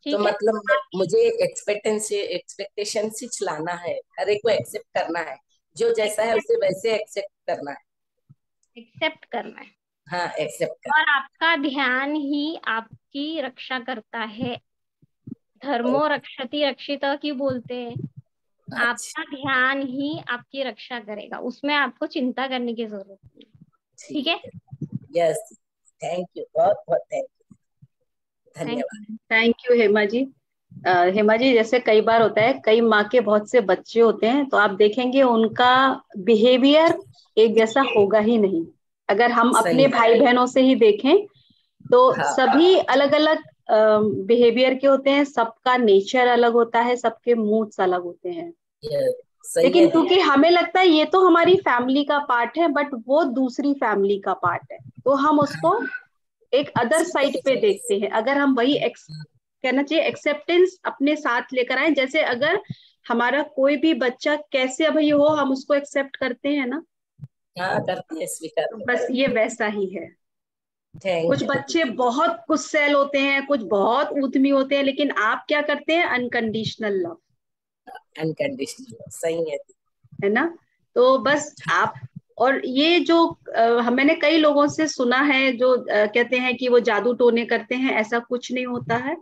तो ठीक है। मतलब मुझे एक्सपेक्टेशन से चलाना है, हर एक को एक्सेप्ट करना है, जो जैसा है उसे वैसे एक्सेप्ट करना है। एक्सेप्ट करना है। हाँ, एक्सेप्ट और आपका ध्यान ही आपकी रक्षा करता है। करना। धर्मो रक्षति रक्षिता क्यों बोलते हैं? अच्छा, आपका ध्यान ही आपकी रक्षा करेगा, उसमें आपको चिंता करने की जरूरत नहीं। ठीक है। ठीक है। यस, थैंक यू, बहुत बहुत थैंक यू, थैंक धन्यवाद। You. Thank you Hema ji. Hema ji, जैसे कई बार होता है, कई माँ के बहुत से बच्चे होते हैं, तो आप देखेंगे उनका बिहेवियर एक जैसा होगा ही नहीं। अगर हम अपने सही। भाई बहनों से ही देखें तो हाँ, सभी अलग अलग बिहेवियर के होते हैं, सबका नेचर अलग होता है, सबके मूड्स अलग होते हैं। ये सही है लेकिन दीदी। क्योंकि हमें लगता है ये तो हमारी फैमिली का पार्ट है, बट वो दूसरी फैमिली का पार्ट है, तो हम उसको एक अदर साइड पे देखते हैं। अगर हम वही कहना चाहिए एक्सेप्टेंस अपने साथ लेकर आए, जैसे अगर हमारा कोई भी बच्चा कैसे भी हो हम उसको एक्सेप्ट करते हैं ना, हाँ, करते हैं, स्वीकार तो करते बस ये वैसा ही है। हैं। थैंक कुछ यू दीदी। बच्चे बहुत गुस्सैल होते हैं, कुछ बहुत उद्यमी होते हैं, लेकिन आप क्या करते हैं? अनकंडीशनल लव, अनकंडीशनल सही है दीदी। है ना? तो बस आप, और ये जो मैंने कई लोगों से सुना है जो कहते हैं कि वो जादू टोने करते हैं, ऐसा कुछ नहीं होता है।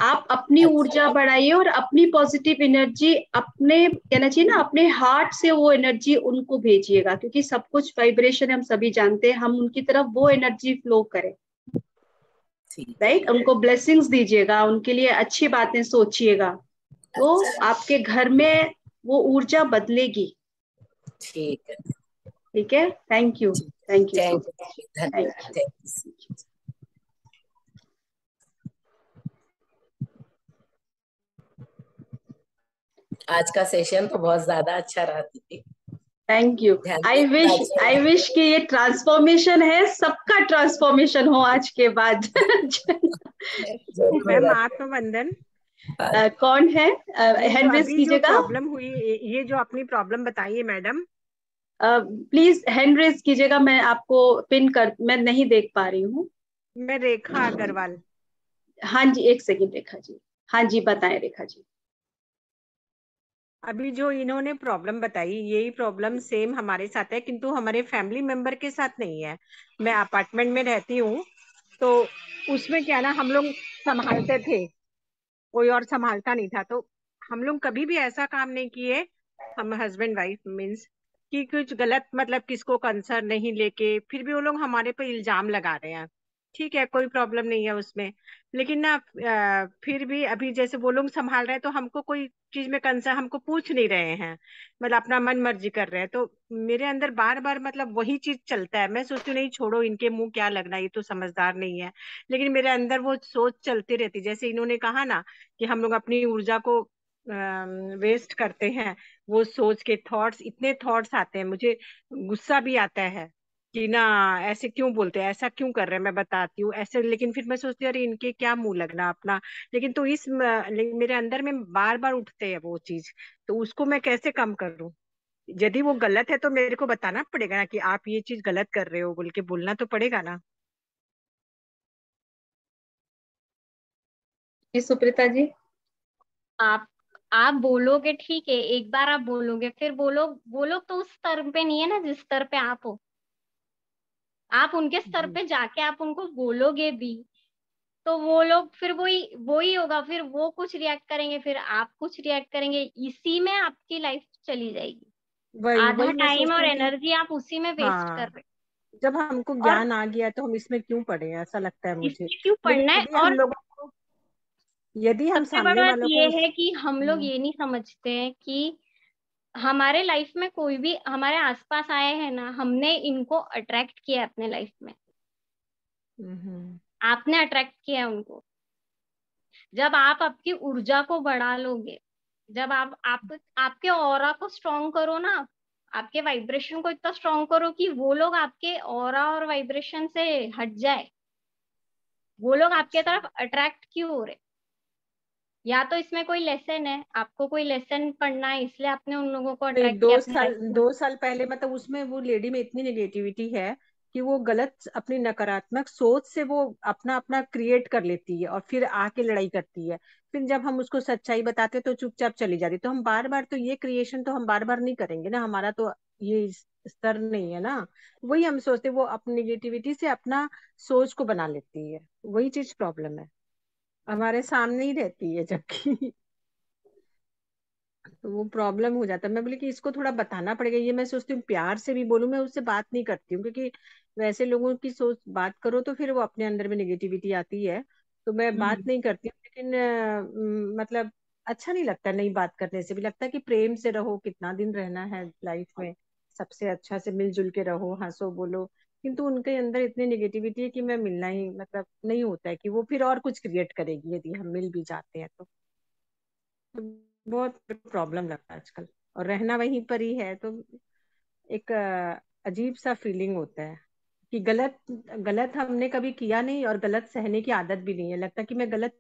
आप अपनी अच्छा, ऊर्जा बढ़ाइए और अपनी पॉजिटिव एनर्जी अपने, कहना चाहिए ना, अपने हार्ट से वो एनर्जी उनको भेजिएगा, क्योंकि सब कुछ वाइब्रेशन हम सभी जानते हैं, हम उनकी तरफ वो एनर्जी फ्लो करें। ठीक है। राइट, उनको ब्लेसिंग्स दीजिएगा, उनके लिए अच्छी बातें सोचिएगा, तो अच्छा, आपके घर में वो ऊर्जा बदलेगी। ठीक है। ठीक है, थैंक यू। ठीक है, thank you so thank much. You, thank धन्यवाद, यू। Thank you. आज का सेशन तो बहुत ज्यादा अच्छा रहा दीदी। Thank you. ध्यान आई देना विश अच्छा आई लगा। विश कि ये ट्रांसफॉर्मेशन है, सबका ट्रांसफॉर्मेशन हो आज के बाद। जरूर मैम होगा। आत्मवंदन। कौन है? ये जो हैंड रेज अभी जो कीजिएगा, प्रॉब्लम हुई, ये जो अपनी प्रॉब्लम बताइए मैडम। प्लीज हैंड रेज कीजिएगा, मैं आपको पिन कर, मैं नहीं देख पा रही हूँ। मैं रेखा अग्रवाल। हाँ जी, एक सेकंड रेखा जी। हाँ जी, बताएं रेखा जी। अभी जो इन्होंने प्रॉब्लम बताई, यही प्रॉब्लम सेम हमारे साथ है, किंतु हमारे फैमिली मेंबर के साथ नहीं है। मैं अपार्टमेंट में रहती हूँ, तो उसमें क्या ना, हम लोग संभालते थे, कोई और संभालता नहीं था, तो हम लोग कभी भी ऐसा काम नहीं किए, हम हस्बैंड वाइफ मीन्स, कि कुछ गलत मतलब किसको कंसर्न नहीं लेके, फिर भी वो लोग हमारे पे इल्जाम लगा रहे हैं। ठीक है, कोई प्रॉब्लम नहीं है उसमें, लेकिन ना फिर भी अभी जैसे वो लोग संभाल रहे हैं, तो हमको कोई चीज में कंसर्न, हमको पूछ नहीं रहे हैं, मतलब अपना मन मर्जी कर रहे हैं, तो मेरे अंदर बार बार मतलब वही चीज चलता है। मैं सोचती हूँ नहीं छोड़ो, इनके मुंह क्या लगना, ये तो समझदार नहीं है, लेकिन मेरे अंदर वो सोच चलती रहती। जैसे इन्होंने कहा ना कि हम लोग अपनी ऊर्जा को वेस्ट करते हैं, वो सोच के थॉट्स, इतने थॉट्स आते हैं, मुझे गुस्सा भी आता है कि ना ऐसे क्यों बोलते हैं, ऐसा क्यों कर रहे हैं, मैं बताती हूँ ऐसे, लेकिन फिर मैं सोचती हूँ अरे इनके क्या मुंह लगना अपना। लेकिन तो लेकिन मेरे अंदर में बार बार उठते हैं वो चीज, तो उसको मैं कैसे कम करूँ? यदि वो गलत है तो मेरे को बताना पड़ेगा ना कि आप ये चीज गलत कर रहे हो, बोल के बोलना तो पड़ेगा ना। जी सुप्रीता जी। आप आप बोलोगे ठीक है, एक बार आप बोलोगे, फिर वो लोग तो उस स्तर पे नहीं है ना जिस स्तर पे आप हो। आप उनके स्तर जी। पे जाके आप उनको बोलोगे भी, तो वो लोग फिर वही वही होगा, फिर वो कुछ रिएक्ट करेंगे, फिर आप कुछ रिएक्ट करेंगे, इसी में आपकी लाइफ चली जाएगी। वही आधा वही मैं टाइम सोचती और हूँ कि एनर्जी आप उसी में वेस्ट कर हाँ, रहे जब हमको हो। और ज्ञान आ गया तो हम इसमें क्यों पड़े हैं, ऐसा लगता है मुझे। इसमें क्यों पढ़ना लेकिन है? और यदि हम सबसे बड़ी सामने बात वालों ये को है कि हम लोग ये नहीं समझते हैं कि हमारे लाइफ में कोई भी हमारे आसपास आए हैं ना, हमने इनको अट्रैक्ट किया है अपने लाइफ में। हम्म। आपने अट्रैक्ट किया है उनको। जब आप आपकी ऊर्जा को बढ़ा लोगे, जब आप आपके ऑरा को स्ट्रॉन्ग करो ना, आपके वाइब्रेशन को इतना स्ट्रॉन्ग करो कि वो लोग आपके ऑरा और वाइब्रेशन से हट जाए, वो लोग आपके तरफ अट्रैक्ट क्यों हो रहे? या तो इसमें कोई लेसन है, आपको कोई लेसन पढ़ना है, इसलिए आपने उन लोगों को नहीं, अट्रैक्ट किया अपने लाइफ में। 2 साल पहले मतलब उसमें वो लेडी में इतनी नेगेटिविटी है कि वो गलत अपनी नकारात्मक सोच से वो अपना अपना क्रिएट कर लेती है और फिर आके लड़ाई करती है। फिर जब हम उसको सच्चाई बताते तो चुपचाप चली जाती। तो हम बार बार तो ये क्रिएशन तो हम बार बार नहीं करेंगे ना, हमारा तो ये स्तर नहीं है ना। वही हम सोचते, वो अपनी नेगेटिविटी से अपना सोच को बना लेती है। वही चीज प्रॉब्लम है, हमारे सामने ही रहती है जबकि तो वो प्रॉब्लम हो जाता है। मैं बोली कि इसको थोड़ा बताना पड़ेगा। ये मैं सोचती हूँ प्यार से भी बोलूँ, मैं उससे बात नहीं करती हूँ क्योंकि वैसे लोगों की सोच बात करो तो फिर वो अपने अंदर में नेगेटिविटी आती है, तो मैं बात नहीं करती हूँ। लेकिन मतलब अच्छा नहीं लगता, नहीं बात करने से भी लगता है कि प्रेम से रहो, कितना दिन रहना है लाइफ में, सबसे अच्छा से मिलजुल के रहो, हंसो बोलो। किंतु उनके अंदर इतनी नेगेटिविटी है कि मैं मिलना ही मतलब नहीं होता है, कि वो फिर और कुछ क्रिएट करेगी यदि हम मिल भी जाते हैं तो बहुत प्रॉब्लम लगता है आजकल। और रहना वहीं पर ही है तो एक अजीब सा फीलिंग होता है कि गलत गलत हमने कभी किया नहीं और गलत सहने की आदत भी नहीं है। लगता है कि मैं गलत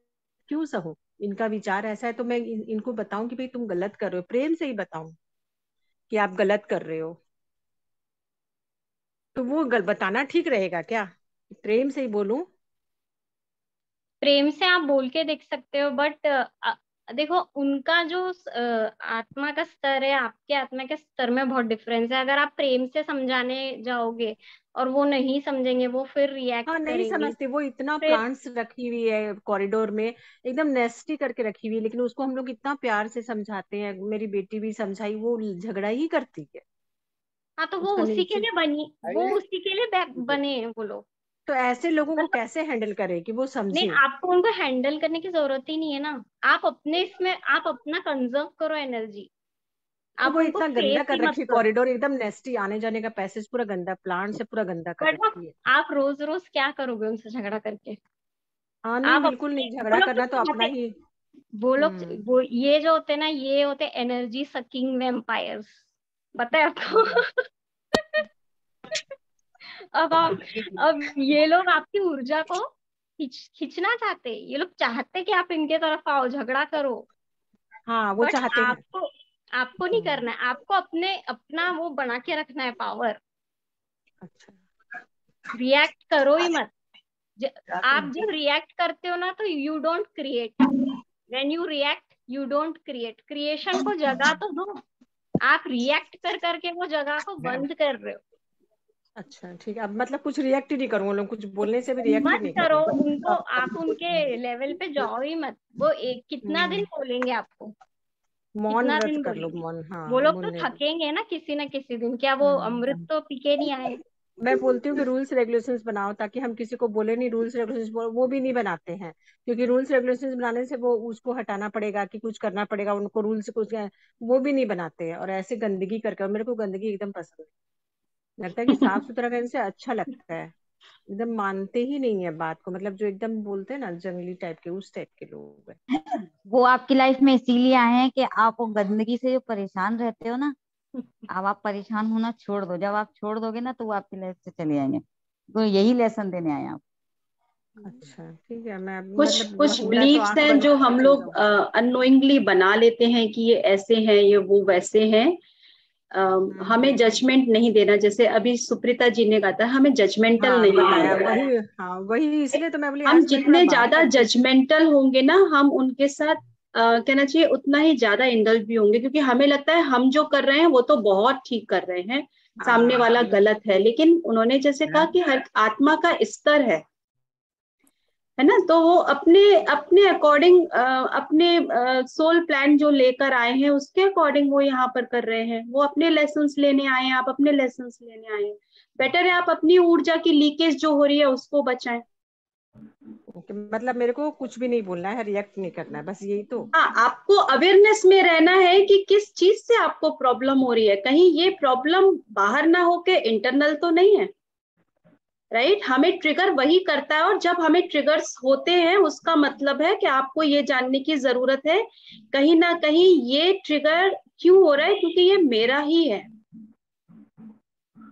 क्यों सहूं, इनका विचार ऐसा है तो मैं इनको बताऊं कि भाई तुम गलत कर रहे हो, प्रेम से ही बताऊं कि आप गलत कर रहे हो। तो वो बताना ठीक रहेगा क्या, प्रेम से ही बोलूं? प्रेम से आप बोल के देख सकते हो, बट देखो उनका जो आत्मा का स्तर है, आपके आत्मा के स्तर में बहुत डिफरेंस है। अगर आप प्रेम से समझाने जाओगे और वो नहीं समझेंगे, वो फिर रिएक्ट हाँ नहीं करेंगे। समझते, वो इतना फिर प्लांट्स रखी हुई है कॉरिडोर में, एकदम नेस्टी करके रखी हुई है, लेकिन उसको हम लोग इतना प्यार से समझाते हैं। मेरी बेटी भी समझाई, वो झगड़ा ही करती है। हाँ, तो वो उसका उसी के नीचे लिए बनी, वो उसी के लिए बने हैं वो लोग। तो ऐसे लोगों को मतलब कैसे हैंडल करे कि वो नहीं, समझे? आपको उनको हैंडल करने की जरूरत ही नहीं है ना। आप अपने इसमें आप अपना कंजर्व करो एनर्जी। तो आप वो उनको इतना गंदा फेस कर ही मत रखी है करो। कॉरिडोर, एकदम नेस्टी, आने जाने का पैसेज पूरा गंदा, प्लांट से पूरा गंदा कर बट रखी है। आप रोज रोज क्या करोगे उनसे झगड़ा करके? हाँ नहीं आप बिल्कुल अपने, नहीं, वो झगड़ा लोग तो करना तो अपना चाहते, ही। वो लोग हम्म वो ये जो होते हैं ना, ये होते एनर्जी सकिंग वैम्पायर्स। पता है आपको? अब ये लोग आपकी ऊर्जा को खींचना चाहते हैं। ये लोग चाहते कि आप इनके तरफ आओ, झगड़ा करो। हाँ वो बट चाहते हैं। आपको आपको नहीं हम्म, करना है। आपको अपने अपना वो बना के रखना है पावर। अच्छा। रिएक्ट करो ही मत। ज, आप जब रिएक्ट करते हो ना, तो you don't create. When you react you don't create. Creation को जगह तो दो। आप रिएक्ट कर करके वो जगह को बंद कर रहे हो। अच्छा ठीक है, अब मतलब कुछ रिएक्ट ही नहीं करूँ, वो लोग कुछ बोलने से भी रिएक्ट ही मत नहीं करो करूँ। उनको, आप उनके लेवल पे जाओ ही मत। वो एक कितना दिन बोलेंगे आपको? मौन कितना व्रत दिन कर लो, बोलेंगे? मौन, हाँ वो लोग तो बोलने दो। थकेंगे ना किसी दिन। क्या वो अमृत हम्म तो पी के नहीं आए? मैं बोलती हूँ कि रूल्स रेगुलेशंस बनाओ ताकि हम किसी को बोले नहीं। रूल्स रेगुलेशंस वो भी नहीं बनाते हैं, क्योंकि रूल्स रेगुलेशंस बनाने से वो उसको हटाना पड़ेगा कि कुछ करना पड़ेगा उनको, रूल्स कुछ वो भी नहीं बनाते हैं। और ऐसे गंदगी करके, और मेरे को गंदगी एकदम पसंद है। लगता है कि साफ सुथरा करने से अच्छा लगता है। एकदम मानते ही नहीं है बात को, मतलब जो एकदम बोलते हैं ना जंगली टाइप के, उस टाइप के लोग हैं। वो आपकी लाइफ में इसीलिए आए हैं कि आप वो गंदगी से जो परेशान रहते हो ना, अब आप परेशान होना छोड़ दो। जब आप छोड़ दोगे ना तो वो आपकी लाइफ से चले जाएंगे। तो यही लेसन देने आए हैं आप। अच्छा ठीक है, मैं कुछ मतलब कुछ हो रहा है तो बिलीफ्स आंख हैं बंद जो करके हम चल लोग जाऊं। अननोइंगली बना लेते हैं कि ये ऐसे हैं, ये वो वैसे हैं। हमें हम्म जजमेंट नहीं देना। जैसे अभी सुप्रीता जी ने कहा था, हमें जजमेंटल हाँ नहीं बताया होना है। वही, हाँ वही, इसलिए तो मैं बोली हम आज मैं थोड़ा जितने बात ज्यादा करती हूँ। जजमेंटल होंगे ना, हम उनके साथ कहना चाहिए उतना ही ज्यादा इंडल्ज भी होंगे, क्योंकि हमें लगता है हम जो कर रहे हैं वो तो बहुत ठीक कर रहे हैं, सामने हाँ वाला गलत है। लेकिन उन्होंने जैसे कहा कि हर आत्मा का स्तर है ना, तो वो अपने अपने अकॉर्डिंग, अपने सोल प्लान जो लेकर आए हैं उसके अकॉर्डिंग वो यहाँ पर कर रहे हैं। वो अपने लेसन्स लेने आए हैं, आप अपने लेसन्स लेने आए हैं। बेटर है आप अपनी ऊर्जा की लीकेज जो हो रही है उसको बचाएं। ओके, मतलब मेरे को कुछ भी नहीं बोलना है, रिएक्ट नहीं करना है, बस यही तो। हाँ, आपको अवेयरनेस में रहना है कि किस चीज से आपको प्रॉब्लम हो रही है। कहीं ये प्रॉब्लम बाहर ना होके इंटरनल तो नहीं है, राइट? हमें ट्रिगर वही करता है, और जब हमें ट्रिगर्स होते हैं उसका मतलब है कि आपको ये जानने की जरूरत है कहीं ना कहीं ये ट्रिगर क्यों हो रहा है, क्योंकि ये मेरा ही है,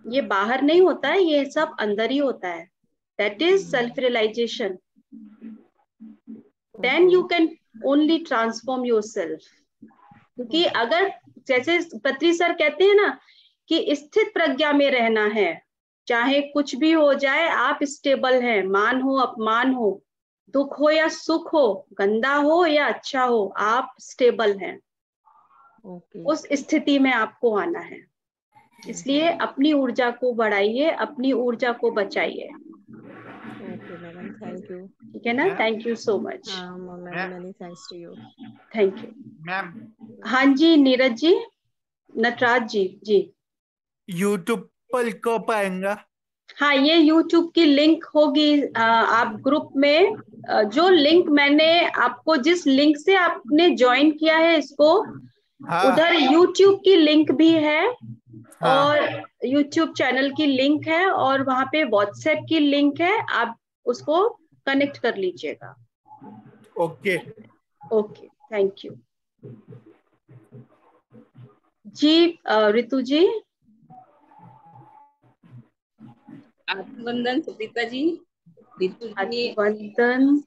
ये बाहर नहीं होता है, ये सब अंदर ही होता है। That is self realisation. Then okay. You can only transform yourself. क्योंकि अगर जैसे पत्री सर कहते हैं ना कि स्थित प्रज्ञा में रहना है, चाहे कुछ भी हो जाए, आप स्टेबल हैं, मान हो अपमान हो, दुख हो या सुख हो, गंदा हो या अच्छा हो, आप स्टेबल हैं। ओके उस स्थिति में आपको आना है। इसलिए अपनी ऊर्जा को बढ़ाइए, अपनी ऊर्जा को बचाइए। Okay madam, thank you. ठीक है ना? Thank you so much. हाँ madam, many thanks to you. Thank you. Ma'am हाँ जी नीरज जी, नटराज जी। जी यूट्यूब पर कब आएगा? हाँ, ये YouTube की लिंक होगी आप ग्रुप में, जो लिंक मैंने आपको, जिस लिंक से आपने ज्वाइन किया है इसको, हाँ उधर YouTube की लिंक भी है हाँ और YouTube चैनल की लिंक है और वहां पे WhatsApp की लिंक है, आप उसको कनेक्ट कर लीजिएगा। ओके। ओके, थैंक यू जी। रितु जी। अभिवंदन सुप्रीता जी। रितु जी, अभिवंदन।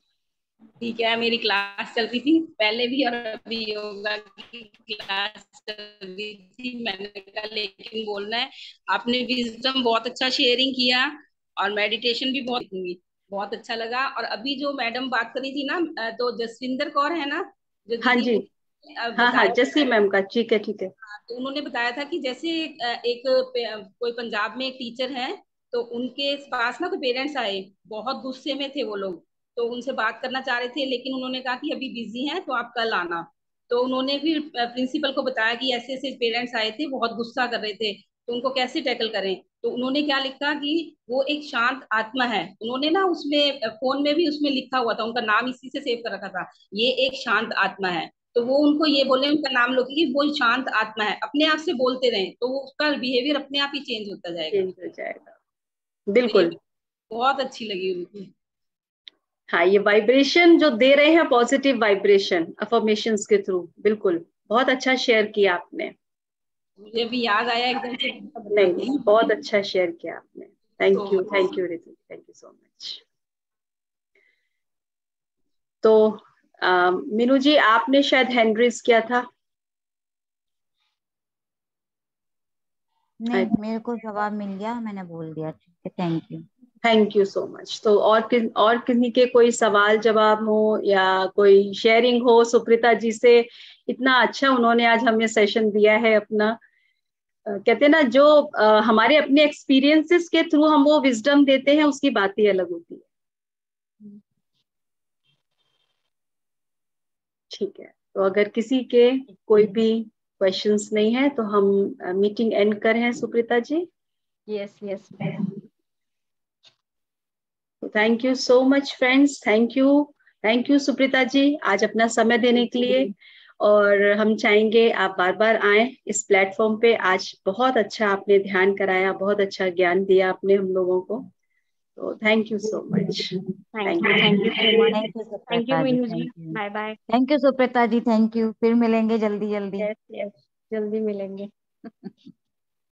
ठीक है, मेरी क्लास चल रही थी पहले भी और अभी योगा की क्लास चल रही थी। मैंने कहा लेकिन बोलना है, आपने विजडम बहुत अच्छा शेयरिंग किया और मेडिटेशन भी बहुत अच्छा लगा। और अभी जो मैडम बात करी थी ना, तो जसविंदर कौर है ना, जो हाँ दीदी जी, हाँ हाँ, बताया, जस्सी मैम का। ठीक है ठीक है। तो उन्होंने बताया था कि जैसे कोई पंजाब में एक टीचर है, तो उनके पास ना कोई पेरेंट्स आए, बहुत गुस्से में थे वो लोग, तो उनसे बात करना चाह रहे थे, लेकिन उन्होंने कहा कि अभी बिजी हैं तो आप कल आना। तो उन्होंने फिर प्रिंसिपल को बताया कि ऐसे ऐसे पेरेंट्स आए थे, बहुत गुस्सा कर रहे थे, तो उनको कैसे टैकल करें। तो उन्होंने क्या लिखा कि वो एक शांत आत्मा है। उन्होंने ना उसमें फोन में भी उसमें लिखा हुआ था, उनका नाम इसी से सेव कर रखा था, ये एक शांत आत्मा है। तो वो उनको ये बोले, उनका नाम लो कि वो शांत आत्मा है, अपने आप से बोलते रहें तो वो उसका बिहेवियर अपने आप ही चेंज होता जाएगा। चेंज हो जाएगा, तो ये बिल्कुल। बहुत अच्छी लगी उनकी। हाँ, ये वाइब्रेशन जो दे रहे हैं, पॉजिटिव वाइब्रेशन अफर्मेशंस के थ्रू, बिल्कुल बहुत अच्छा शेयर किया आपने। मुझे भी याद आया एकदम से, बता नहीं नहीं, दी। बहुत अच्छा शेयर किया आपने। तो thank you Ritu, thank you so much. तो मीनू जी, आपने शायद हैंड रेज किया था। नहीं, मेरे को जवाब मिल गया, मैंने बोल दिया। ठीक है, thank you. Thank you so much. तो और किन्हीं के कोई सवाल जवाब हो या कोई शेयरिंग हो सुप्रीता जी से? इतना अच्छा उन्होंने आज हमें सेशन दिया है अपना। कहते हैं ना, जो हमारे अपने एक्सपीरियंसेस के थ्रू हम वो विजडम देते हैं, उसकी बात ही अलग होती है। ठीक है, तो अगर किसी के कोई भी क्वेश्चंस नहीं है तो हम मीटिंग एंड कर हैं Supreeta ji. Yes yes. Thank you so much friends, thank you Supreeta ji, आज अपना समय देने के लिए। और हम चाहेंगे आप बार बार आए इस प्लेटफॉर्म पे। आज बहुत अच्छा आपने ध्यान कराया, बहुत अच्छा ज्ञान दिया आपने हम लोगों को। तो thank you so much. Thank you so much. Thank you thank you Supreeta ji, Meenu ji. Thank you. Bye bye. Thank you Supreeta ji, thank you. फिर मिलेंगे जल्दी जल्दी। यस यस, जल्दी मिलेंगे।